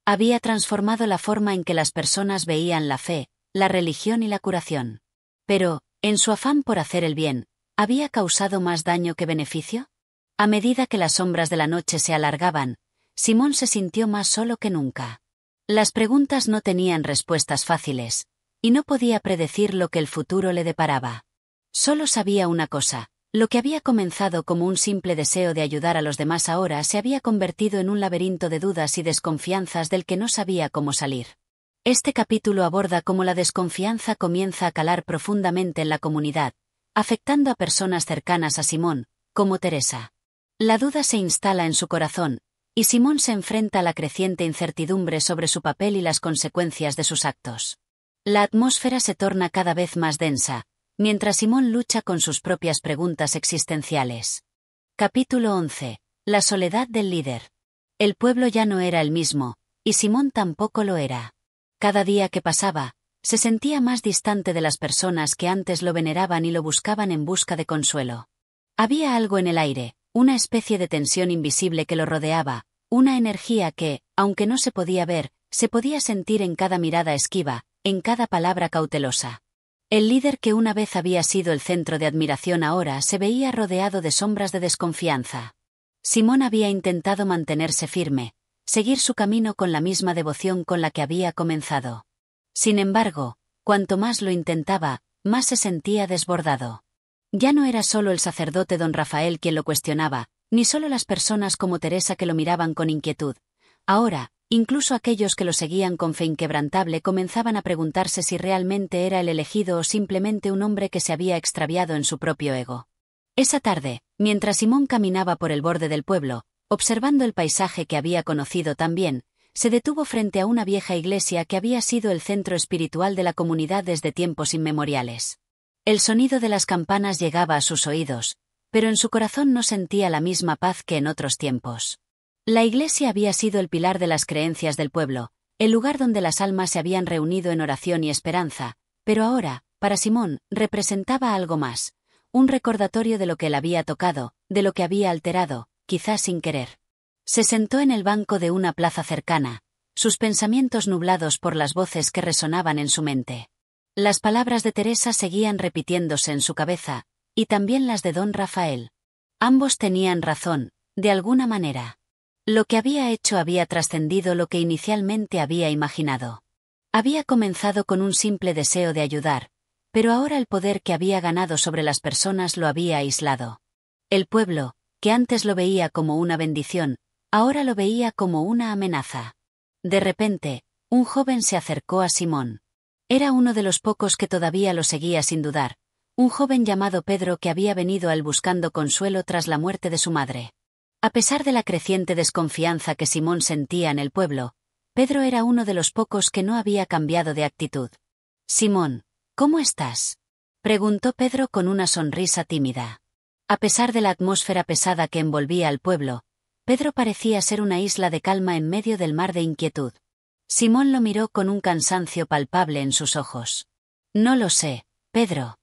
Había transformado la forma en que las personas veían la fe, la religión y la curación. Pero, en su afán por hacer el bien, ¿había causado más daño que beneficio? A medida que las sombras de la noche se alargaban, Simón se sintió más solo que nunca. Las preguntas no tenían respuestas fáciles, y no podía predecir lo que el futuro le deparaba. Solo sabía una cosa: lo que había comenzado como un simple deseo de ayudar a los demás ahora se había convertido en un laberinto de dudas y desconfianzas del que no sabía cómo salir. Este capítulo aborda cómo la desconfianza comienza a calar profundamente en la comunidad, afectando a personas cercanas a Simón, como Teresa. La duda se instala en su corazón, y Simón se enfrenta a la creciente incertidumbre sobre su papel y las consecuencias de sus actos. La atmósfera se torna cada vez más densa, mientras Simón lucha con sus propias preguntas existenciales. Capítulo 11. La soledad del líder. El pueblo ya no era el mismo, y Simón tampoco lo era. Cada día que pasaba, se sentía más distante de las personas que antes lo veneraban y lo buscaban en busca de consuelo. Había algo en el aire, una especie de tensión invisible que lo rodeaba, una energía que, aunque no se podía ver, se podía sentir en cada mirada esquiva, en cada palabra cautelosa. El líder que una vez había sido el centro de admiración ahora se veía rodeado de sombras de desconfianza. Simón había intentado mantenerse firme, seguir su camino con la misma devoción con la que había comenzado. Sin embargo, cuanto más lo intentaba, más se sentía desbordado. Ya no era solo el sacerdote don Rafael quien lo cuestionaba, ni solo las personas como Teresa que lo miraban con inquietud. Ahora, incluso aquellos que lo seguían con fe inquebrantable comenzaban a preguntarse si realmente era el elegido o simplemente un hombre que se había extraviado en su propio ego. Esa tarde, mientras Simón caminaba por el borde del pueblo, observando el paisaje que había conocido tan bien, se detuvo frente a una vieja iglesia que había sido el centro espiritual de la comunidad desde tiempos inmemoriales. El sonido de las campanas llegaba a sus oídos, pero en su corazón no sentía la misma paz que en otros tiempos. La iglesia había sido el pilar de las creencias del pueblo, el lugar donde las almas se habían reunido en oración y esperanza, pero ahora, para Simón, representaba algo más, un recordatorio de lo que él había tocado, de lo que había alterado, quizás sin querer. Se sentó en el banco de una plaza cercana, sus pensamientos nublados por las voces que resonaban en su mente. Las palabras de Teresa seguían repitiéndose en su cabeza, y también las de don Rafael. Ambos tenían razón, de alguna manera. Lo que había hecho había trascendido lo que inicialmente había imaginado. Había comenzado con un simple deseo de ayudar, pero ahora el poder que había ganado sobre las personas lo había aislado. El pueblo, que antes lo veía como una bendición, ahora lo veía como una amenaza. De repente, un joven se acercó a Simón. Era uno de los pocos que todavía lo seguía sin dudar, un joven llamado Pedro que había venido a él buscando consuelo tras la muerte de su madre. A pesar de la creciente desconfianza que Simón sentía en el pueblo, Pedro era uno de los pocos que no había cambiado de actitud. «Simón, ¿cómo estás?», preguntó Pedro con una sonrisa tímida. A pesar de la atmósfera pesada que envolvía al pueblo, Pedro parecía ser una isla de calma en medio del mar de inquietud. Simón lo miró con un cansancio palpable en sus ojos. «No lo sé, Pedro.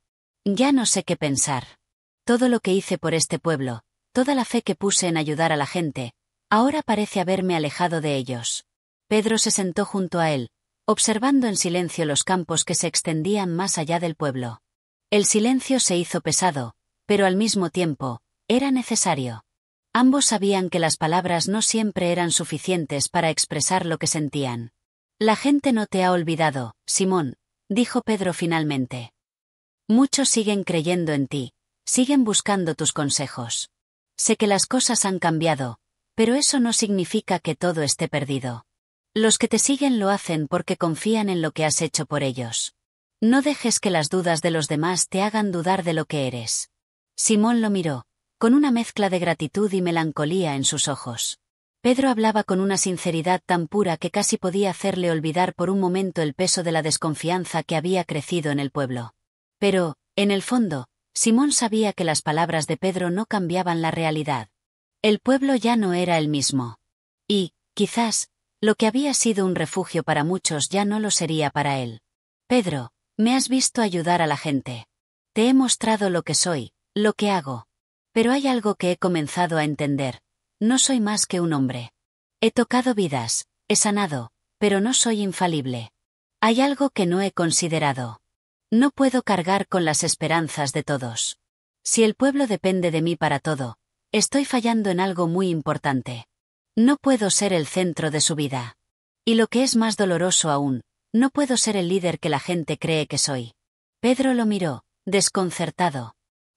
Ya no sé qué pensar. Todo lo que hice por este pueblo, toda la fe que puse en ayudar a la gente, ahora parece haberme alejado de ellos». Pedro se sentó junto a él, observando en silencio los campos que se extendían más allá del pueblo. El silencio se hizo pesado, pero al mismo tiempo, era necesario. Ambos sabían que las palabras no siempre eran suficientes para expresar lo que sentían. «La gente no te ha olvidado, Simón», dijo Pedro finalmente. «Muchos siguen creyendo en ti, siguen buscando tus consejos. Sé que las cosas han cambiado, pero eso no significa que todo esté perdido. Los que te siguen lo hacen porque confían en lo que has hecho por ellos. No dejes que las dudas de los demás te hagan dudar de lo que eres». Simón lo miró, con una mezcla de gratitud y melancolía en sus ojos. Pedro hablaba con una sinceridad tan pura que casi podía hacerle olvidar por un momento el peso de la desconfianza que había crecido en el pueblo. Pero, en el fondo, Simón sabía que las palabras de Pedro no cambiaban la realidad. El pueblo ya no era el mismo. Y, quizás, lo que había sido un refugio para muchos ya no lo sería para él. «Pedro, me has visto ayudar a la gente. Te he mostrado lo que soy, lo que hago. Pero hay algo que he comenzado a entender. No soy más que un hombre. He tocado vidas, he sanado, pero no soy infalible. Hay algo que no he considerado. No puedo cargar con las esperanzas de todos. Si el pueblo depende de mí para todo, estoy fallando en algo muy importante. No puedo ser el centro de su vida. Y lo que es más doloroso aún, no puedo ser el líder que la gente cree que soy». Pedro lo miró, desconcertado.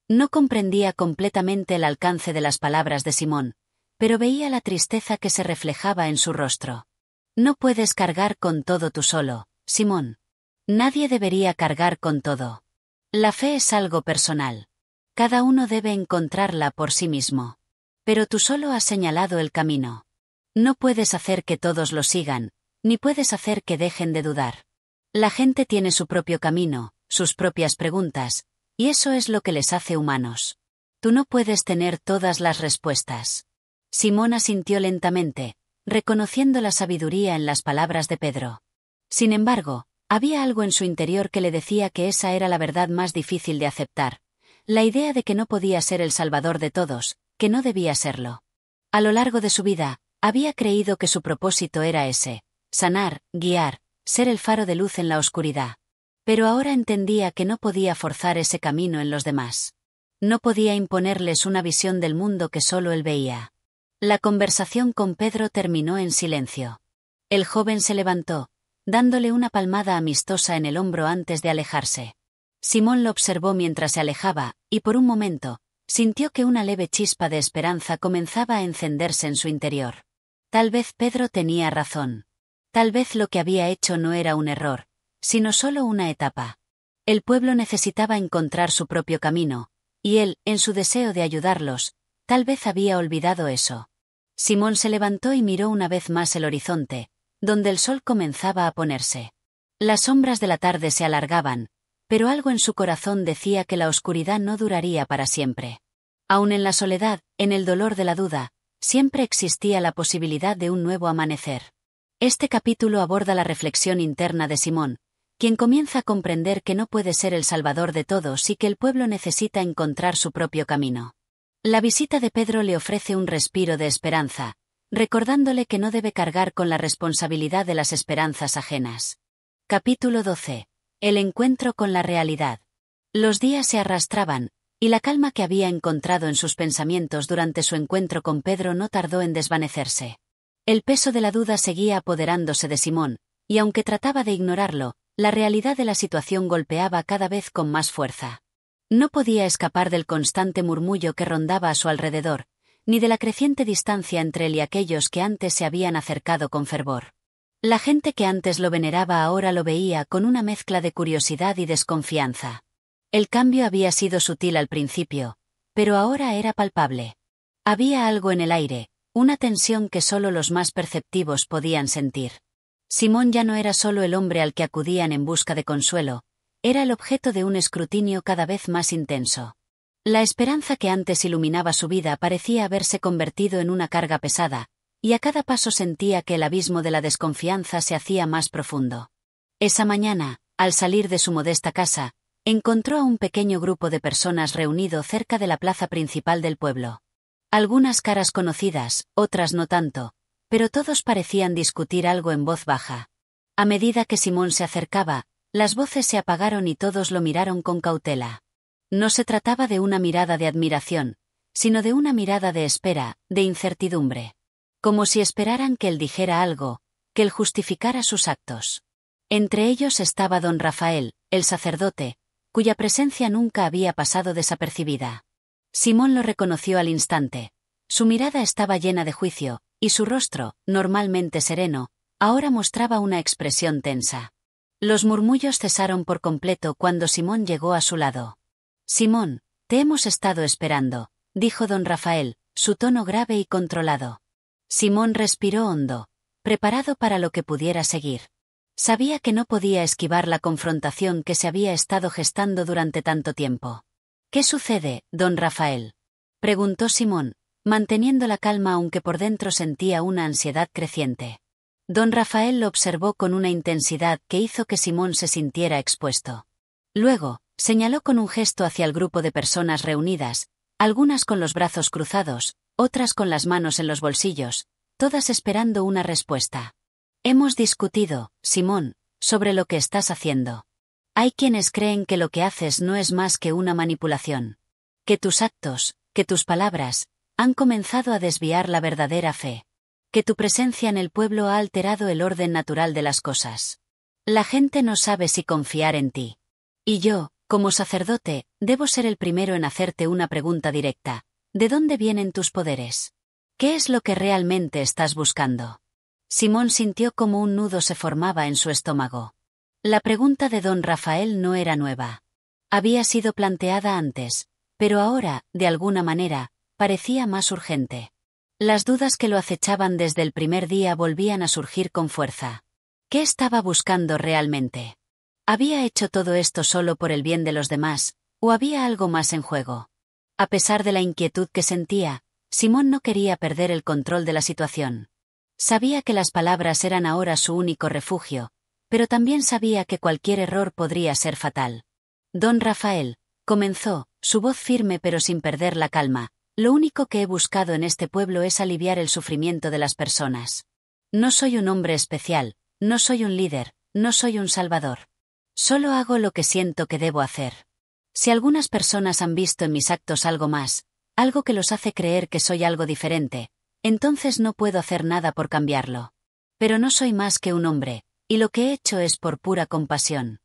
No comprendía completamente el alcance de las palabras de Simón, pero veía la tristeza que se reflejaba en su rostro. «No puedes cargar con todo tú solo, Simón. Nadie debería cargar con todo. La fe es algo personal. Cada uno debe encontrarla por sí mismo. Pero tú solo has señalado el camino. No puedes hacer que todos lo sigan, ni puedes hacer que dejen de dudar. La gente tiene su propio camino, sus propias preguntas, y eso es lo que les hace humanos. Tú no puedes tener todas las respuestas». Simón asintió lentamente, reconociendo la sabiduría en las palabras de Pedro. Sin embargo, había algo en su interior que le decía que esa era la verdad más difícil de aceptar, la idea de que no podía ser el salvador de todos, que no debía serlo. A lo largo de su vida, había creído que su propósito era ese: sanar, guiar, ser el faro de luz en la oscuridad. Pero ahora entendía que no podía forzar ese camino en los demás. No podía imponerles una visión del mundo que solo él veía. La conversación con Pedro terminó en silencio. El joven se levantó, dándole una palmada amistosa en el hombro antes de alejarse. Simón lo observó mientras se alejaba, y por un momento, sintió que una leve chispa de esperanza comenzaba a encenderse en su interior. Tal vez Pedro tenía razón. Tal vez lo que había hecho no era un error, sino solo una etapa. El pueblo necesitaba encontrar su propio camino, y él, en su deseo de ayudarlos, tal vez había olvidado eso. Simón se levantó y miró una vez más el horizonte, donde el sol comenzaba a ponerse. Las sombras de la tarde se alargaban, pero algo en su corazón decía que la oscuridad no duraría para siempre. Aun en la soledad, en el dolor de la duda, siempre existía la posibilidad de un nuevo amanecer. Este capítulo aborda la reflexión interna de Simón, quien comienza a comprender que no puede ser el salvador de todos y que el pueblo necesita encontrar su propio camino. La visita de Pedro le ofrece un respiro de esperanza, recordándole que no debe cargar con la responsabilidad de las esperanzas ajenas. Capítulo 12. El encuentro con la realidad. Los días se arrastraban, y la calma que había encontrado en sus pensamientos durante su encuentro con Pedro no tardó en desvanecerse. El peso de la duda seguía apoderándose de Simón, y aunque trataba de ignorarlo, la realidad de la situación golpeaba cada vez con más fuerza. No podía escapar del constante murmullo que rondaba a su alrededor, ni de la creciente distancia entre él y aquellos que antes se habían acercado con fervor. La gente que antes lo veneraba ahora lo veía con una mezcla de curiosidad y desconfianza. El cambio había sido sutil al principio, pero ahora era palpable. Había algo en el aire, una tensión que solo los más perceptivos podían sentir. Simón ya no era solo el hombre al que acudían en busca de consuelo, era el objeto de un escrutinio cada vez más intenso. La esperanza que antes iluminaba su vida parecía haberse convertido en una carga pesada, y a cada paso sentía que el abismo de la desconfianza se hacía más profundo. Esa mañana, al salir de su modesta casa, encontró a un pequeño grupo de personas reunido cerca de la plaza principal del pueblo. Algunas caras conocidas, otras no tanto, pero todos parecían discutir algo en voz baja. A medida que Simón se acercaba, las voces se apagaron y todos lo miraron con cautela. No se trataba de una mirada de admiración, sino de una mirada de espera, de incertidumbre. Como si esperaran que él dijera algo, que él justificara sus actos. Entre ellos estaba don Rafael, el sacerdote, cuya presencia nunca había pasado desapercibida. Simón lo reconoció al instante. Su mirada estaba llena de juicio, y su rostro, normalmente sereno, ahora mostraba una expresión tensa. Los murmullos cesaron por completo cuando Simón llegó a su lado. «Simón, te hemos estado esperando», dijo don Rafael, su tono grave y controlado. Simón respiró hondo, preparado para lo que pudiera seguir. Sabía que no podía esquivar la confrontación que se había estado gestando durante tanto tiempo. «¿Qué sucede, don Rafael?», preguntó Simón, manteniendo la calma aunque por dentro sentía una ansiedad creciente. Don Rafael lo observó con una intensidad que hizo que Simón se sintiera expuesto. Luego, señaló con un gesto hacia el grupo de personas reunidas, algunas con los brazos cruzados, otras con las manos en los bolsillos, todas esperando una respuesta. «Hemos discutido, Simón, sobre lo que estás haciendo. Hay quienes creen que lo que haces no es más que una manipulación. Que tus actos, que tus palabras, han comenzado a desviar la verdadera fe. Que tu presencia en el pueblo ha alterado el orden natural de las cosas. La gente no sabe si confiar en ti. Y yo, como sacerdote, debo ser el primero en hacerte una pregunta directa. ¿De dónde vienen tus poderes? ¿Qué es lo que realmente estás buscando?» Simón sintió como un nudo se formaba en su estómago. La pregunta de don Rafael no era nueva. Había sido planteada antes, pero ahora, de alguna manera, parecía más urgente. Las dudas que lo acechaban desde el primer día volvían a surgir con fuerza. ¿Qué estaba buscando realmente? ¿Había hecho todo esto solo por el bien de los demás, o había algo más en juego? A pesar de la inquietud que sentía, Simón no quería perder el control de la situación. Sabía que las palabras eran ahora su único refugio, pero también sabía que cualquier error podría ser fatal. «Don Rafael», comenzó, su voz firme pero sin perder la calma, «lo único que he buscado en este pueblo es aliviar el sufrimiento de las personas. No soy un hombre especial, no soy un líder, no soy un salvador. Solo hago lo que siento que debo hacer. Si algunas personas han visto en mis actos algo más, algo que los hace creer que soy algo diferente, entonces no puedo hacer nada por cambiarlo. Pero no soy más que un hombre, y lo que he hecho es por pura compasión».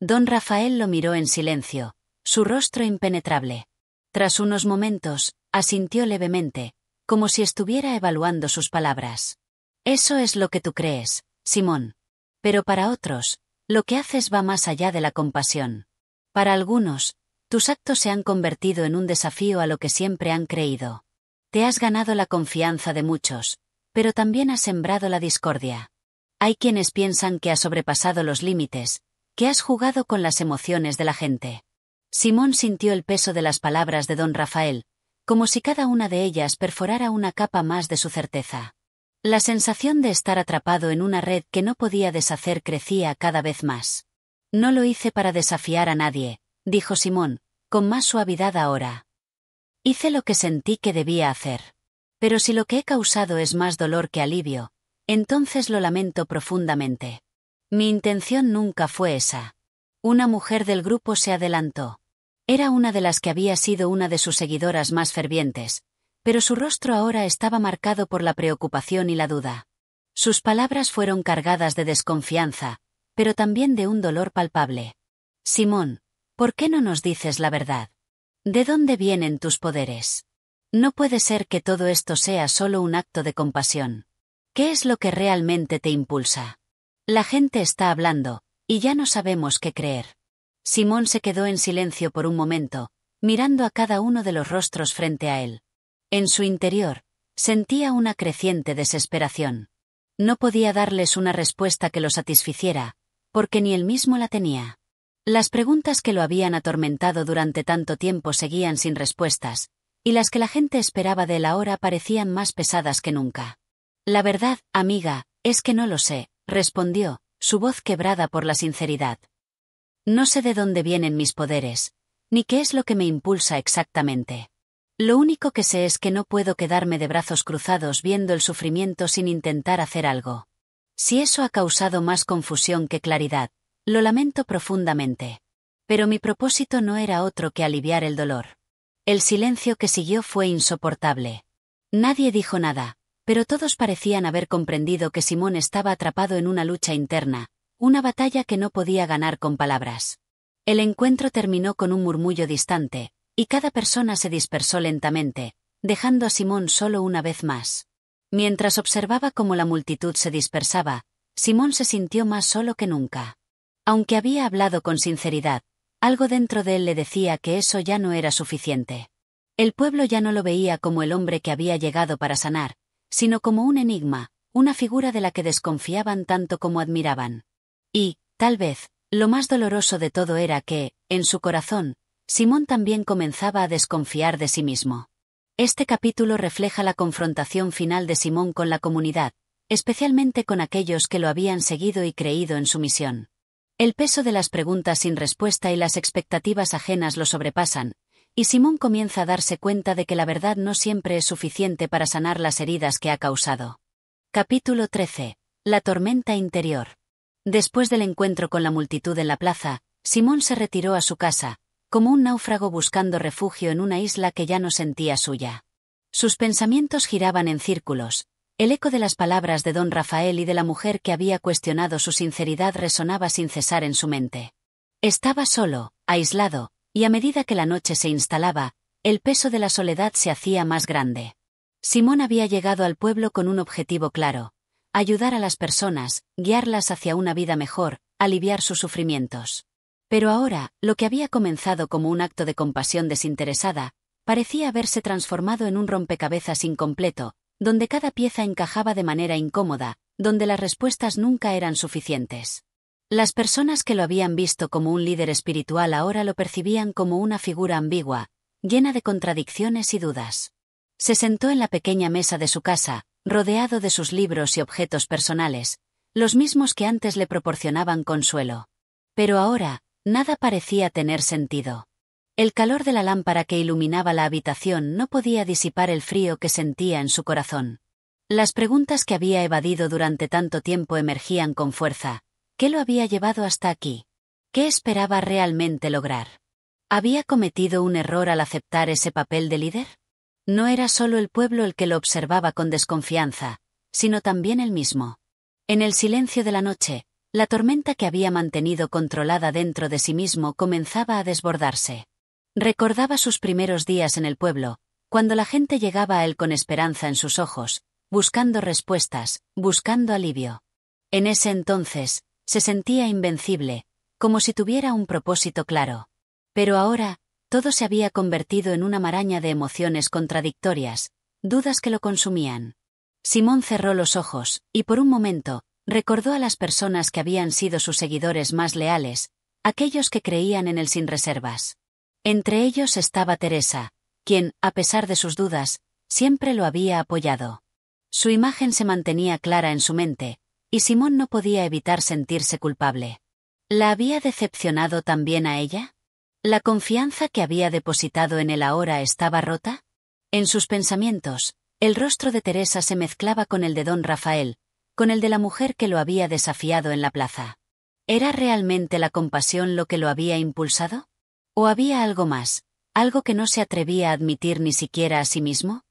Don Rafael lo miró en silencio, su rostro impenetrable. Tras unos momentos, asintió levemente, como si estuviera evaluando sus palabras. «Eso es lo que tú crees, Simón. Pero para otros, lo que haces va más allá de la compasión. Para algunos, tus actos se han convertido en un desafío a lo que siempre han creído. Te has ganado la confianza de muchos, pero también has sembrado la discordia. Hay quienes piensan que has sobrepasado los límites, que has jugado con las emociones de la gente». Simón sintió el peso de las palabras de don Rafael, como si cada una de ellas perforara una capa más de su certeza. La sensación de estar atrapado en una red que no podía deshacer crecía cada vez más. «No lo hice para desafiar a nadie», dijo Simón, con más suavidad ahora. «Hice lo que sentí que debía hacer. Pero si lo que he causado es más dolor que alivio, entonces lo lamento profundamente. Mi intención nunca fue esa». Una mujer del grupo se adelantó. Era una de las que había sido una de sus seguidoras más fervientes, pero su rostro ahora estaba marcado por la preocupación y la duda. Sus palabras fueron cargadas de desconfianza, pero también de un dolor palpable. Simón, ¿por qué no nos dices la verdad? ¿De dónde vienen tus poderes? No puede ser que todo esto sea solo un acto de compasión. ¿Qué es lo que realmente te impulsa? La gente está hablando, y ya no sabemos qué creer. Simón se quedó en silencio por un momento, mirando a cada uno de los rostros frente a él. En su interior, sentía una creciente desesperación. No podía darles una respuesta que lo satisficiera, porque ni él mismo la tenía. Las preguntas que lo habían atormentado durante tanto tiempo seguían sin respuestas, y las que la gente esperaba de él ahora parecían más pesadas que nunca. La verdad, amiga, es que no lo sé, respondió, su voz quebrada por la sinceridad. No sé de dónde vienen mis poderes, ni qué es lo que me impulsa exactamente. Lo único que sé es que no puedo quedarme de brazos cruzados viendo el sufrimiento sin intentar hacer algo. Si eso ha causado más confusión que claridad, lo lamento profundamente. Pero mi propósito no era otro que aliviar el dolor. El silencio que siguió fue insoportable. Nadie dijo nada, pero todos parecían haber comprendido que Simón estaba atrapado en una lucha interna, una batalla que no podía ganar con palabras. El encuentro terminó con un murmullo distante, y cada persona se dispersó lentamente, dejando a Simón solo una vez más. Mientras observaba cómo la multitud se dispersaba, Simón se sintió más solo que nunca. Aunque había hablado con sinceridad, algo dentro de él le decía que eso ya no era suficiente. El pueblo ya no lo veía como el hombre que había llegado para sanar, sino como un enigma, una figura de la que desconfiaban tanto como admiraban. Y, tal vez, lo más doloroso de todo era que, en su corazón, Simón también comenzaba a desconfiar de sí mismo. Este capítulo refleja la confrontación final de Simón con la comunidad, especialmente con aquellos que lo habían seguido y creído en su misión. El peso de las preguntas sin respuesta y las expectativas ajenas lo sobrepasan, y Simón comienza a darse cuenta de que la verdad no siempre es suficiente para sanar las heridas que ha causado. Capítulo 13. La tormenta interior. Después del encuentro con la multitud en la plaza, Simón se retiró a su casa, como un náufrago buscando refugio en una isla que ya no sentía suya. Sus pensamientos giraban en círculos, el eco de las palabras de don Rafael y de la mujer que había cuestionado su sinceridad resonaba sin cesar en su mente. Estaba solo, aislado, y a medida que la noche se instalaba, el peso de la soledad se hacía más grande. Simón había llegado al pueblo con un objetivo claro: ayudar a las personas, guiarlas hacia una vida mejor, aliviar sus sufrimientos. Pero ahora, lo que había comenzado como un acto de compasión desinteresada, parecía haberse transformado en un rompecabezas incompleto, donde cada pieza encajaba de manera incómoda, donde las respuestas nunca eran suficientes. Las personas que lo habían visto como un líder espiritual ahora lo percibían como una figura ambigua, llena de contradicciones y dudas. Se sentó en la pequeña mesa de su casa, rodeado de sus libros y objetos personales, los mismos que antes le proporcionaban consuelo. Pero ahora, nada parecía tener sentido. El calor de la lámpara que iluminaba la habitación no podía disipar el frío que sentía en su corazón. Las preguntas que había evadido durante tanto tiempo emergían con fuerza. ¿Qué lo había llevado hasta aquí? ¿Qué esperaba realmente lograr? ¿Había cometido un error al aceptar ese papel de líder? No era solo el pueblo el que lo observaba con desconfianza, sino también él mismo. En el silencio de la noche, la tormenta que había mantenido controlada dentro de sí mismo comenzaba a desbordarse. Recordaba sus primeros días en el pueblo, cuando la gente llegaba a él con esperanza en sus ojos, buscando respuestas, buscando alivio. En ese entonces, se sentía invencible, como si tuviera un propósito claro. Pero ahora, todo se había convertido en una maraña de emociones contradictorias, dudas que lo consumían. Simón cerró los ojos, y por un momento, recordó a las personas que habían sido sus seguidores más leales, aquellos que creían en él sin reservas. Entre ellos estaba Teresa, quien, a pesar de sus dudas, siempre lo había apoyado. Su imagen se mantenía clara en su mente, y Simón no podía evitar sentirse culpable. ¿La había decepcionado también a ella? ¿La confianza que había depositado en él ahora estaba rota? En sus pensamientos, el rostro de Teresa se mezclaba con el de don Rafael, con el de la mujer que lo había desafiado en la plaza. ¿Era realmente la compasión lo que lo había impulsado? ¿O había algo más, algo que no se atrevía a admitir ni siquiera a sí mismo?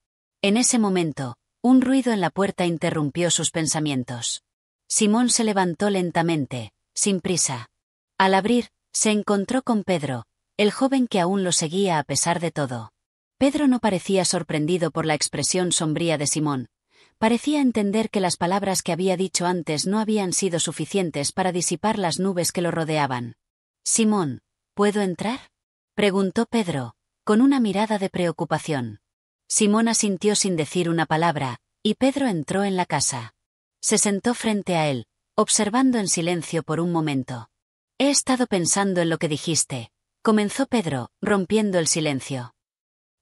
En ese momento, Un ruido en la puerta interrumpió sus pensamientos. Simón se levantó lentamente, sin prisa. Al abrir, se encontró con Pedro, el joven que aún lo seguía a pesar de todo. Pedro no parecía sorprendido por la expresión sombría de Simón. Parecía entender que las palabras que había dicho antes no habían sido suficientes para disipar las nubes que lo rodeaban. «Simón, ¿puedo entrar?», preguntó Pedro, con una mirada de preocupación. Simón asintió sin decir una palabra, y Pedro entró en la casa. Se sentó frente a él, observando en silencio por un momento. «He estado pensando en lo que dijiste», comenzó Pedro, rompiendo el silencio.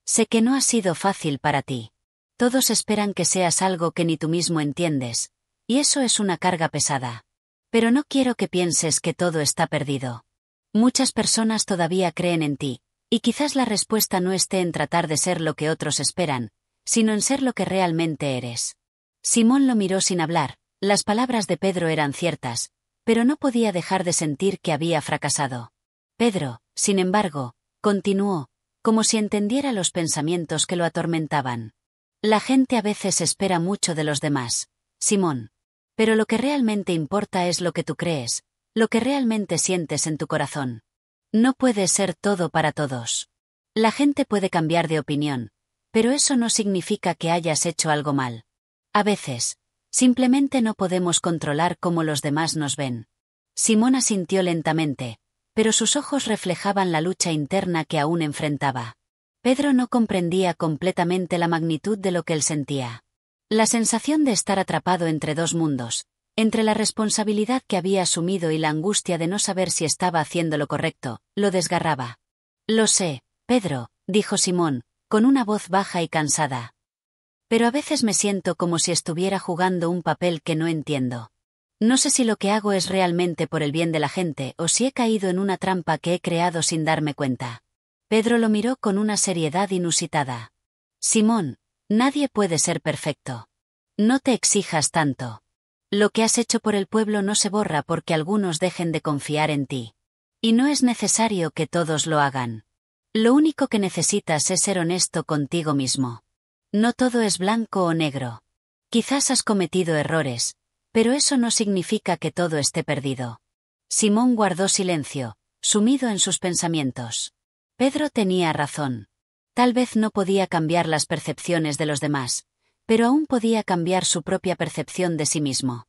«Sé que no ha sido fácil para ti. Todos esperan que seas algo que ni tú mismo entiendes, y eso es una carga pesada. Pero no quiero que pienses que todo está perdido. Muchas personas todavía creen en ti, y quizás la respuesta no esté en tratar de ser lo que otros esperan, sino en ser lo que realmente eres». Simón lo miró sin hablar. Las palabras de Pedro eran ciertas, pero no podía dejar de sentir que había fracasado. Pedro, sin embargo, continuó, como si entendiera los pensamientos que lo atormentaban. «La gente a veces espera mucho de los demás, Simón. Pero lo que realmente importa es lo que tú crees, lo que realmente sientes en tu corazón. No puedes ser todo para todos. La gente puede cambiar de opinión, pero eso no significa que hayas hecho algo mal. A veces, simplemente no podemos controlar cómo los demás nos ven». Simón asintió lentamente, pero sus ojos reflejaban la lucha interna que aún enfrentaba. Pedro no comprendía completamente la magnitud de lo que él sentía. La sensación de estar atrapado entre dos mundos, entre la responsabilidad que había asumido y la angustia de no saber si estaba haciendo lo correcto, lo desgarraba. «Lo sé, Pedro», dijo Simón, con una voz baja y cansada. «Pero a veces me siento como si estuviera jugando un papel que no entiendo. No sé si lo que hago es realmente por el bien de la gente o si he caído en una trampa que he creado sin darme cuenta». Pedro lo miró con una seriedad inusitada. «Simón, nadie puede ser perfecto. No te exijas tanto. Lo que has hecho por el pueblo no se borra porque algunos dejen de confiar en ti. Y no es necesario que todos lo hagan. Lo único que necesitas es ser honesto contigo mismo. No todo es blanco o negro. Quizás has cometido errores, pero eso no significa que todo esté perdido». Simón guardó silencio, sumido en sus pensamientos. Pedro tenía razón. Tal vez no podía cambiar las percepciones de los demás, pero aún podía cambiar su propia percepción de sí mismo.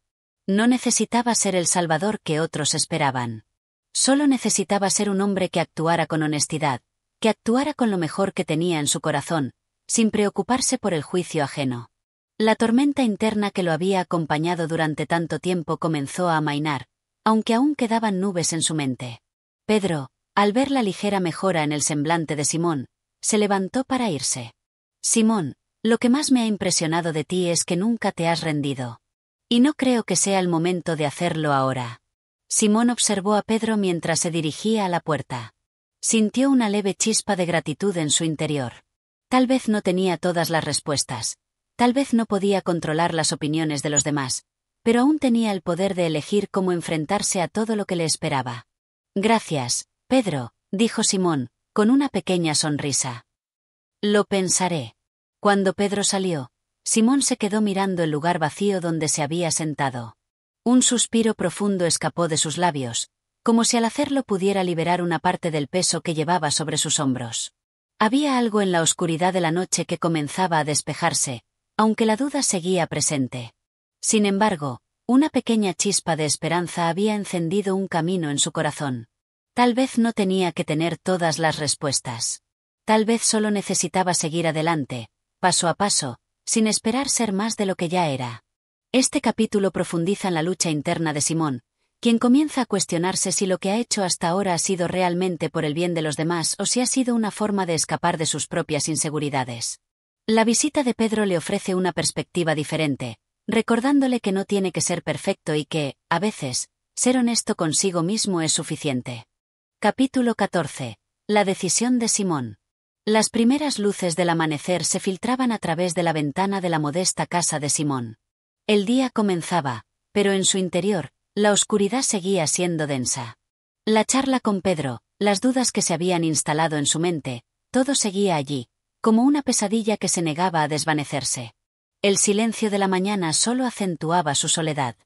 No necesitaba ser el salvador que otros esperaban. Solo necesitaba ser un hombre que actuara con honestidad, que actuara con lo mejor que tenía en su corazón, sin preocuparse por el juicio ajeno. La tormenta interna que lo había acompañado durante tanto tiempo comenzó a amainar, aunque aún quedaban nubes en su mente. Pedro, al ver la ligera mejora en el semblante de Simón, se levantó para irse. «Simón, lo que más me ha impresionado de ti es que nunca te has rendido. Y no creo que sea el momento de hacerlo ahora». Simón observó a Pedro mientras se dirigía a la puerta. Sintió una leve chispa de gratitud en su interior. Tal vez no tenía todas las respuestas. Tal vez no podía controlar las opiniones de los demás, pero aún tenía el poder de elegir cómo enfrentarse a todo lo que le esperaba. «Gracias, Pedro», dijo Simón, con una pequeña sonrisa. «Lo pensaré». Cuando Pedro salió, Simón se quedó mirando el lugar vacío donde se había sentado. Un suspiro profundo escapó de sus labios, como si al hacerlo pudiera liberar una parte del peso que llevaba sobre sus hombros. Había algo en la oscuridad de la noche que comenzaba a despejarse, aunque la duda seguía presente. Sin embargo, una pequeña chispa de esperanza había encendido un camino en su corazón. Tal vez no tenía que tener todas las respuestas. Tal vez solo necesitaba seguir adelante, paso a paso, sin esperar ser más de lo que ya era. Este capítulo profundiza en la lucha interna de Simón, quien comienza a cuestionarse si lo que ha hecho hasta ahora ha sido realmente por el bien de los demás o si ha sido una forma de escapar de sus propias inseguridades. La visita de Pedro le ofrece una perspectiva diferente, recordándole que no tiene que ser perfecto y que, a veces, ser honesto consigo mismo es suficiente. Capítulo 14. La decisión de Simón. Las primeras luces del amanecer se filtraban a través de la ventana de la modesta casa de Simón. El día comenzaba, pero en su interior, la oscuridad seguía siendo densa. La charla con Pedro, las dudas que se habían instalado en su mente, todo seguía allí, como una pesadilla que se negaba a desvanecerse. El silencio de la mañana solo acentuaba su soledad.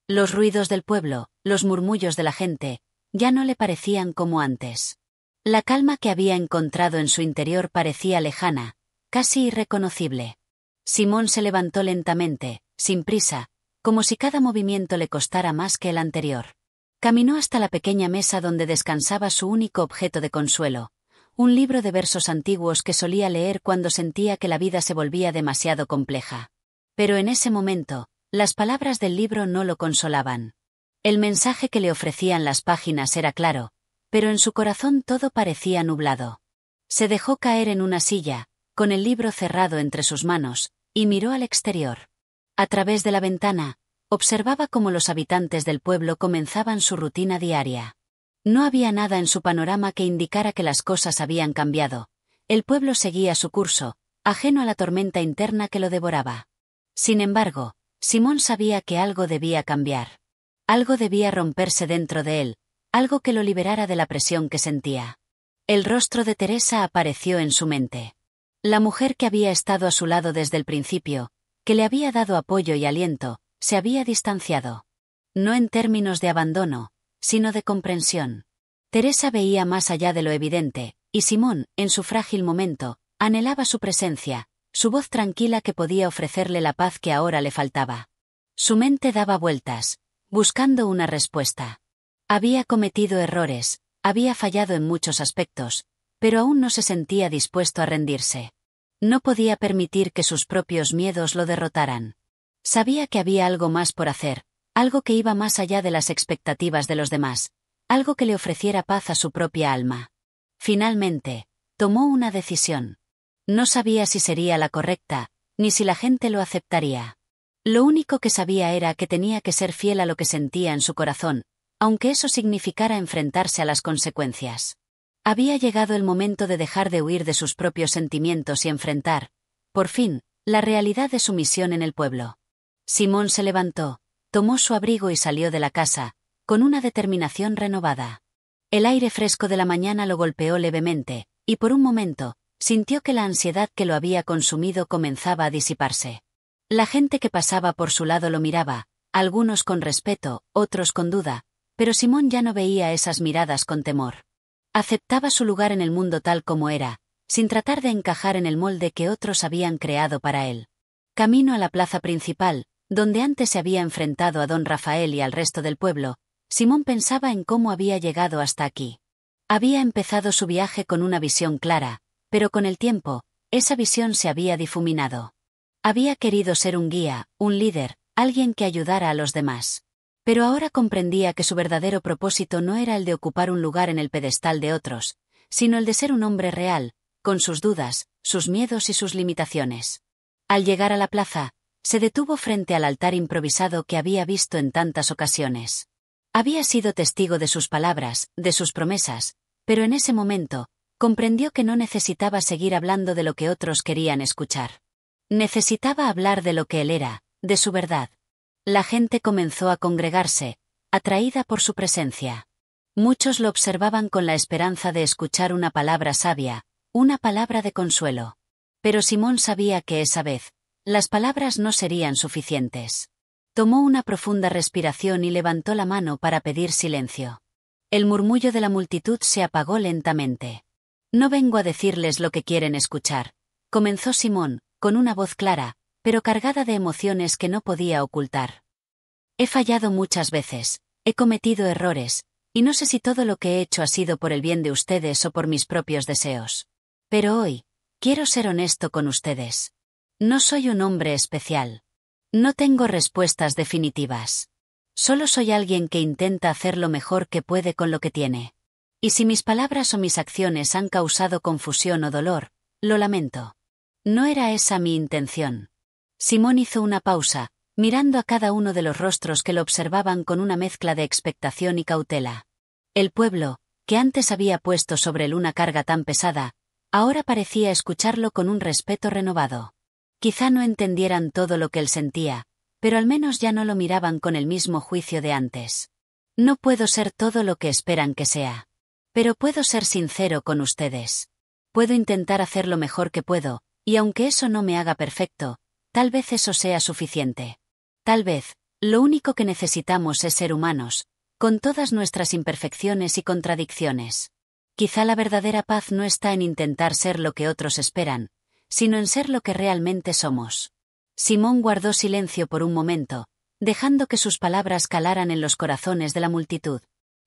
Los ruidos del pueblo, los murmullos de la gente, ya no le parecían como antes. La calma que había encontrado en su interior parecía lejana, casi irreconocible. Simón se levantó lentamente, sin prisa, como si cada movimiento le costara más que el anterior. Caminó hasta la pequeña mesa donde descansaba su único objeto de consuelo, un libro de versos antiguos que solía leer cuando sentía que la vida se volvía demasiado compleja. Pero en ese momento, las palabras del libro no lo consolaban. El mensaje que le ofrecían las páginas era claro, pero en su corazón todo parecía nublado. Se dejó caer en una silla, con el libro cerrado entre sus manos, y miró al exterior. A través de la ventana, observaba cómo los habitantes del pueblo comenzaban su rutina diaria. No había nada en su panorama que indicara que las cosas habían cambiado. El pueblo seguía su curso, ajeno a la tormenta interna que lo devoraba. Sin embargo, Simón sabía que algo debía cambiar. Algo debía romperse dentro de él, algo que lo liberara de la presión que sentía. El rostro de Teresa apareció en su mente. La mujer que había estado a su lado desde el principio, que le había dado apoyo y aliento, se había distanciado. No en términos de abandono, sino de comprensión. Teresa veía más allá de lo evidente, y Simón, en su frágil momento, anhelaba su presencia, su voz tranquila que podía ofrecerle la paz que ahora le faltaba. Su mente daba vueltas, buscando una respuesta. Había cometido errores, había fallado en muchos aspectos, pero aún no se sentía dispuesto a rendirse. No podía permitir que sus propios miedos lo derrotaran. Sabía que había algo más por hacer, algo que iba más allá de las expectativas de los demás, algo que le ofreciera paz a su propia alma. Finalmente, tomó una decisión. No sabía si sería la correcta, ni si la gente lo aceptaría. Lo único que sabía era que tenía que ser fiel a lo que sentía en su corazón, aunque eso significara enfrentarse a las consecuencias. Había llegado el momento de dejar de huir de sus propios sentimientos y enfrentar, por fin, la realidad de su misión en el pueblo. Simón se levantó, tomó su abrigo y salió de la casa, con una determinación renovada. El aire fresco de la mañana lo golpeó levemente, y por un momento, sintió que la ansiedad que lo había consumido comenzaba a disiparse. La gente que pasaba por su lado lo miraba, algunos con respeto, otros con duda, pero Simón ya no veía esas miradas con temor. Aceptaba su lugar en el mundo tal como era, sin tratar de encajar en el molde que otros habían creado para él. Camino a la plaza principal, donde antes se había enfrentado a don Rafael y al resto del pueblo, Simón pensaba en cómo había llegado hasta aquí. Había empezado su viaje con una visión clara, pero con el tiempo, esa visión se había difuminado. Había querido ser un guía, un líder, alguien que ayudara a los demás. Pero ahora comprendía que su verdadero propósito no era el de ocupar un lugar en el pedestal de otros, sino el de ser un hombre real, con sus dudas, sus miedos y sus limitaciones. Al llegar a la plaza, se detuvo frente al altar improvisado que había visto en tantas ocasiones. Había sido testigo de sus palabras, de sus promesas, pero en ese momento, comprendió que no necesitaba seguir hablando de lo que otros querían escuchar. Necesitaba hablar de lo que él era, de su verdad. La gente comenzó a congregarse, atraída por su presencia. Muchos lo observaban con la esperanza de escuchar una palabra sabia, una palabra de consuelo. Pero Simón sabía que esa vez, las palabras no serían suficientes. Tomó una profunda respiración y levantó la mano para pedir silencio. El murmullo de la multitud se apagó lentamente. No vengo a decirles lo que quieren escuchar, comenzó Simón, con una voz clara, pero cargada de emociones que no podía ocultar. He fallado muchas veces, he cometido errores, y no sé si todo lo que he hecho ha sido por el bien de ustedes o por mis propios deseos. Pero hoy, quiero ser honesto con ustedes. No soy un hombre especial. No tengo respuestas definitivas. Solo soy alguien que intenta hacer lo mejor que puede con lo que tiene. Y si mis palabras o mis acciones han causado confusión o dolor, lo lamento. No era esa mi intención. Simón hizo una pausa, mirando a cada uno de los rostros que lo observaban con una mezcla de expectación y cautela. El pueblo, que antes había puesto sobre él una carga tan pesada, ahora parecía escucharlo con un respeto renovado. Quizá no entendieran todo lo que él sentía, pero al menos ya no lo miraban con el mismo juicio de antes. No puedo ser todo lo que esperan que sea. Pero puedo ser sincero con ustedes. Puedo intentar hacer lo mejor que puedo, y aunque eso no me haga perfecto, tal vez eso sea suficiente. Tal vez, lo único que necesitamos es ser humanos, con todas nuestras imperfecciones y contradicciones. Quizá la verdadera paz no está en intentar ser lo que otros esperan, sino en ser lo que realmente somos. Simón guardó silencio por un momento, dejando que sus palabras calaran en los corazones de la multitud.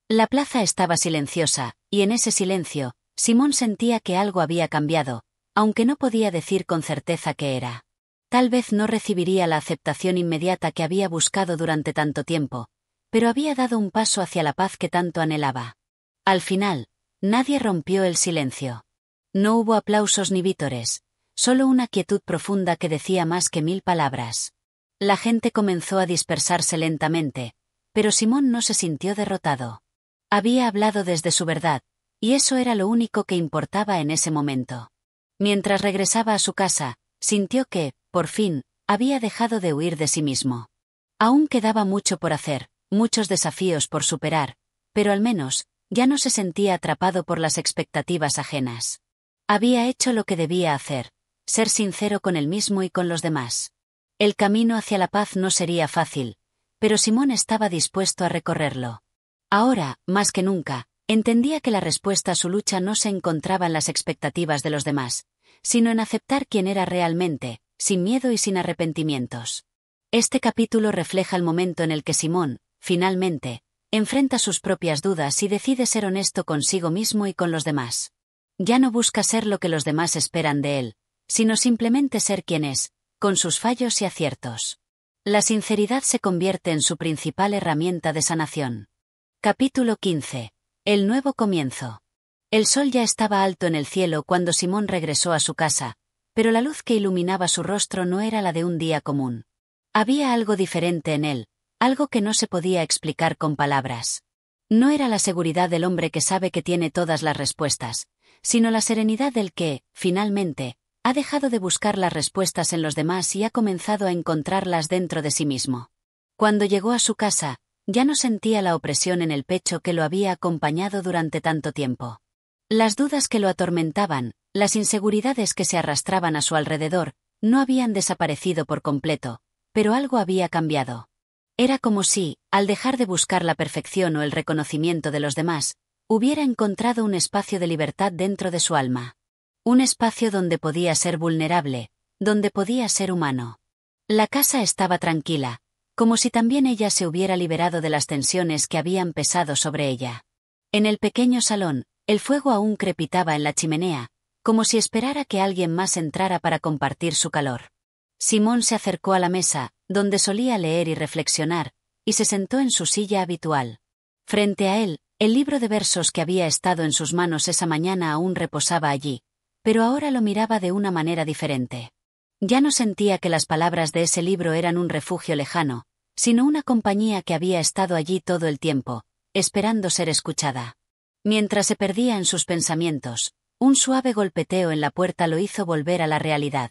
La plaza estaba silenciosa, y en ese silencio, Simón sentía que algo había cambiado, aunque no podía decir con certeza qué era. Tal vez no recibiría la aceptación inmediata que había buscado durante tanto tiempo, pero había dado un paso hacia la paz que tanto anhelaba. Al final, nadie rompió el silencio. No hubo aplausos ni vítores, solo una quietud profunda que decía más que 1000 palabras. La gente comenzó a dispersarse lentamente, pero Simón no se sintió derrotado. Había hablado desde su verdad, y eso era lo único que importaba en ese momento. Mientras regresaba a su casa, sintió que, por fin, había dejado de huir de sí mismo. Aún quedaba mucho por hacer, muchos desafíos por superar, pero al menos, ya no se sentía atrapado por las expectativas ajenas. Había hecho lo que debía hacer, ser sincero con él mismo y con los demás. El camino hacia la paz no sería fácil, pero Simón estaba dispuesto a recorrerlo. Ahora, más que nunca, entendía que la respuesta a su lucha no se encontraba en las expectativas de los demás, sino en aceptar quién era realmente, sin miedo y sin arrepentimientos. Este capítulo refleja el momento en el que Simón, finalmente, enfrenta sus propias dudas y decide ser honesto consigo mismo y con los demás. Ya no busca ser lo que los demás esperan de él, sino simplemente ser quien es, con sus fallos y aciertos. La sinceridad se convierte en su principal herramienta de sanación. Capítulo 15. El nuevo comienzo. El sol ya estaba alto en el cielo cuando Simón regresó a su casa, pero la luz que iluminaba su rostro no era la de un día común. Había algo diferente en él, algo que no se podía explicar con palabras. No era la seguridad del hombre que sabe que tiene todas las respuestas, sino la serenidad del que, finalmente, ha dejado de buscar las respuestas en los demás y ha comenzado a encontrarlas dentro de sí mismo. Cuando llegó a su casa, ya no sentía la opresión en el pecho que lo había acompañado durante tanto tiempo. Las dudas que lo atormentaban, las inseguridades que se arrastraban a su alrededor, no habían desaparecido por completo, pero algo había cambiado. Era como si, al dejar de buscar la perfección o el reconocimiento de los demás, hubiera encontrado un espacio de libertad dentro de su alma. Un espacio donde podía ser vulnerable, donde podía ser humano. La casa estaba tranquila, como si también ella se hubiera liberado de las tensiones que habían pesado sobre ella. En el pequeño salón, el fuego aún crepitaba en la chimenea, como si esperara que alguien más entrara para compartir su calor. Simón se acercó a la mesa, donde solía leer y reflexionar, y se sentó en su silla habitual. Frente a él, el libro de versos que había estado en sus manos esa mañana aún reposaba allí, pero ahora lo miraba de una manera diferente. Ya no sentía que las palabras de ese libro eran un refugio lejano, sino una compañía que había estado allí todo el tiempo, esperando ser escuchada. Mientras se perdía en sus pensamientos, un suave golpeteo en la puerta lo hizo volver a la realidad.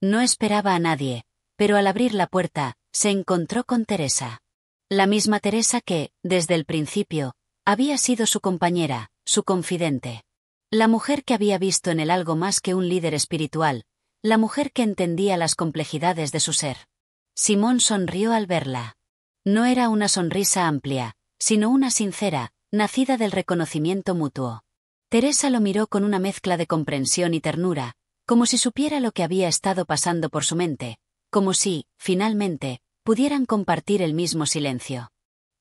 No esperaba a nadie, pero al abrir la puerta, se encontró con Teresa. La misma Teresa que, desde el principio, había sido su compañera, su confidente. La mujer que había visto en él algo más que un líder espiritual, la mujer que entendía las complejidades de su ser. Simón sonrió al verla. No era una sonrisa amplia, sino una sincera, nacida del reconocimiento mutuo. Teresa lo miró con una mezcla de comprensión y ternura, como si supiera lo que había estado pasando por su mente, como si, finalmente, pudieran compartir el mismo silencio.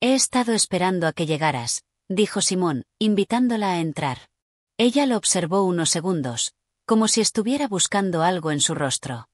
«He estado esperando a que llegaras», dijo Simón, invitándola a entrar. Ella lo observó unos segundos, como si estuviera buscando algo en su rostro.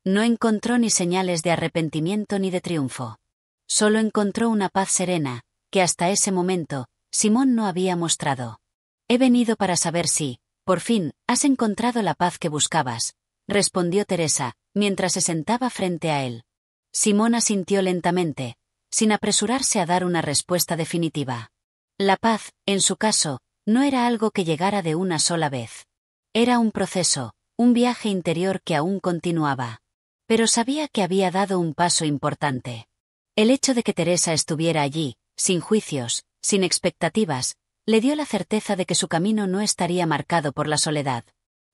No encontró ni señales de arrepentimiento ni de triunfo. Solo encontró una paz serena, que hasta ese momento, Simón no había mostrado. «He venido para saber si, por fin, has encontrado la paz que buscabas», respondió Teresa, mientras se sentaba frente a él. Simón asintió lentamente, sin apresurarse a dar una respuesta definitiva. La paz, en su caso, no era algo que llegara de una sola vez. Era un proceso, un viaje interior que aún continuaba. Pero sabía que había dado un paso importante. El hecho de que Teresa estuviera allí, sin juicios, sin expectativas, le dio la certeza de que su camino no estaría marcado por la soledad.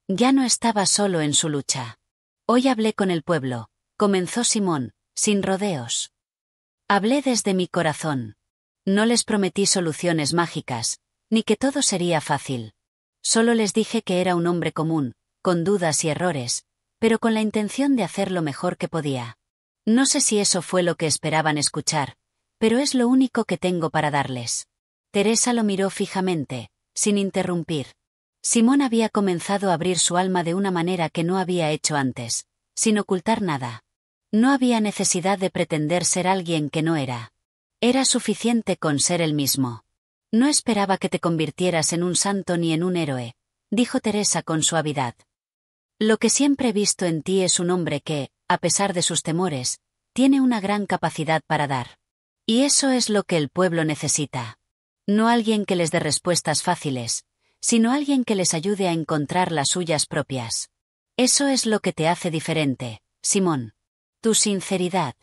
Ya no estaba solo en su lucha. «Hoy hablé con el pueblo», comenzó Simón, sin rodeos. Hablé desde mi corazón. No les prometí soluciones mágicas, ni que todo sería fácil. Solo les dije que era un hombre común, con dudas y errores, pero con la intención de hacer lo mejor que podía. No sé si eso fue lo que esperaban escuchar, pero es lo único que tengo para darles. Teresa lo miró fijamente, sin interrumpir. Simón había comenzado a abrir su alma de una manera que no había hecho antes, sin ocultar nada. No había necesidad de pretender ser alguien que no era. Era suficiente con ser él mismo. No esperaba que te convirtieras en un santo ni en un héroe, dijo Teresa con suavidad. Lo que siempre he visto en ti es un hombre que, a pesar de sus temores, tiene una gran capacidad para dar. Y eso es lo que el pueblo necesita. No alguien que les dé respuestas fáciles, sino alguien que les ayude a encontrar las suyas propias. Eso es lo que te hace diferente, Simón. Tu sinceridad.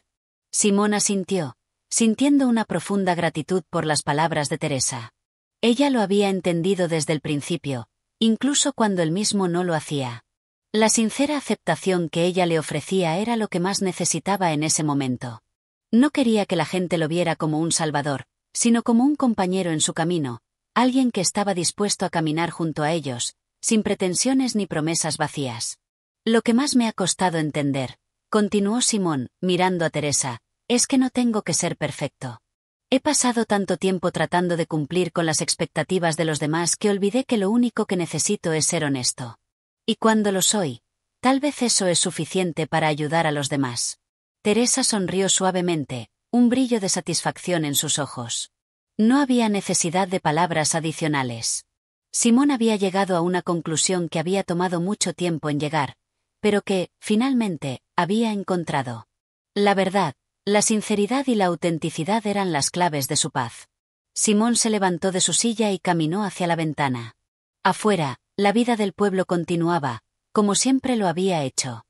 Simón asintió, sintiendo una profunda gratitud por las palabras de Teresa. Ella lo había entendido desde el principio, incluso cuando él mismo no lo hacía. La sincera aceptación que ella le ofrecía era lo que más necesitaba en ese momento. No quería que la gente lo viera como un salvador, sino como un compañero en su camino, alguien que estaba dispuesto a caminar junto a ellos, sin pretensiones ni promesas vacías. Lo que más me ha costado entender, continuó Simón, mirando a Teresa, es que no tengo que ser perfecto. He pasado tanto tiempo tratando de cumplir con las expectativas de los demás que olvidé que lo único que necesito es ser honesto. Y cuando lo soy, tal vez eso es suficiente para ayudar a los demás. Teresa sonrió suavemente, un brillo de satisfacción en sus ojos. No había necesidad de palabras adicionales. Simón había llegado a una conclusión que había tomado mucho tiempo en llegar, pero que, finalmente, había encontrado. La verdad, la sinceridad y la autenticidad eran las claves de su paz. Simón se levantó de su silla y caminó hacia la ventana. Afuera, la vida del pueblo continuaba, como siempre lo había hecho.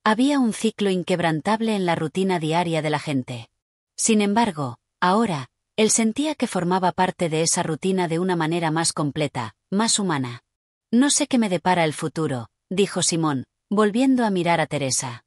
Había un ciclo inquebrantable en la rutina diaria de la gente. Sin embargo, ahora, él sentía que formaba parte de esa rutina de una manera más completa, más humana. No sé qué me depara el futuro, dijo Simón, volviendo a mirar a Teresa.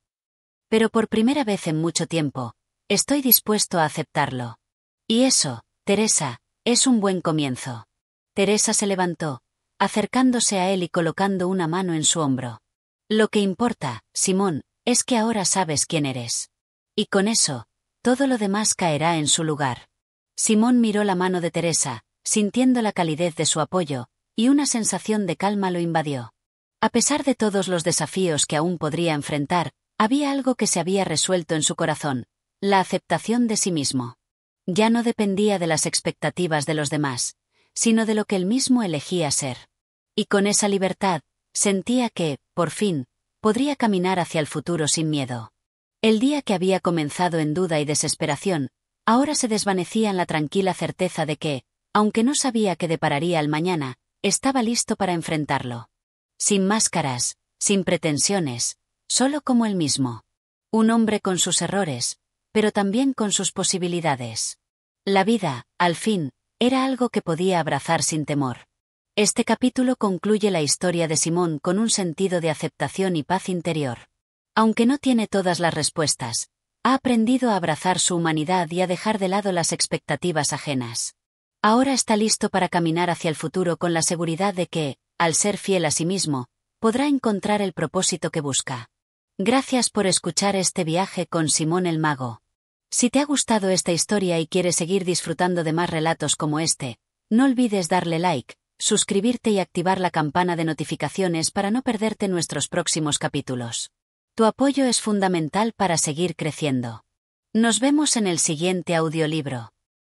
Pero por primera vez en mucho tiempo, estoy dispuesto a aceptarlo. Y eso, Teresa, es un buen comienzo. Teresa se levantó, acercándose a él y colocando una mano en su hombro. Lo que importa, Simón, es que ahora sabes quién eres. Y con eso, todo lo demás caerá en su lugar. Simón miró la mano de Teresa, sintiendo la calidez de su apoyo, y una sensación de calma lo invadió. A pesar de todos los desafíos que aún podría enfrentar, había algo que se había resuelto en su corazón, la aceptación de sí mismo. Ya no dependía de las expectativas de los demás, sino de lo que él mismo elegía ser. Y con esa libertad, sentía que, por fin, podría caminar hacia el futuro sin miedo. El día que había comenzado en duda y desesperación, ahora se desvanecía en la tranquila certeza de que, aunque no sabía qué depararía el mañana, estaba listo para enfrentarlo. Sin máscaras, sin pretensiones, solo como él mismo. Un hombre con sus errores, pero también con sus posibilidades. La vida, al fin, era algo que podía abrazar sin temor. Este capítulo concluye la historia de Simón con un sentido de aceptación y paz interior. Aunque no tiene todas las respuestas, ha aprendido a abrazar su humanidad y a dejar de lado las expectativas ajenas. Ahora está listo para caminar hacia el futuro con la seguridad de que, al ser fiel a sí mismo, podrá encontrar el propósito que busca. Gracias por escuchar este viaje con Simón el Mago. Si te ha gustado esta historia y quieres seguir disfrutando de más relatos como este, no olvides darle like, suscribirte y activar la campana de notificaciones para no perderte nuestros próximos capítulos. Tu apoyo es fundamental para seguir creciendo. Nos vemos en el siguiente audiolibro.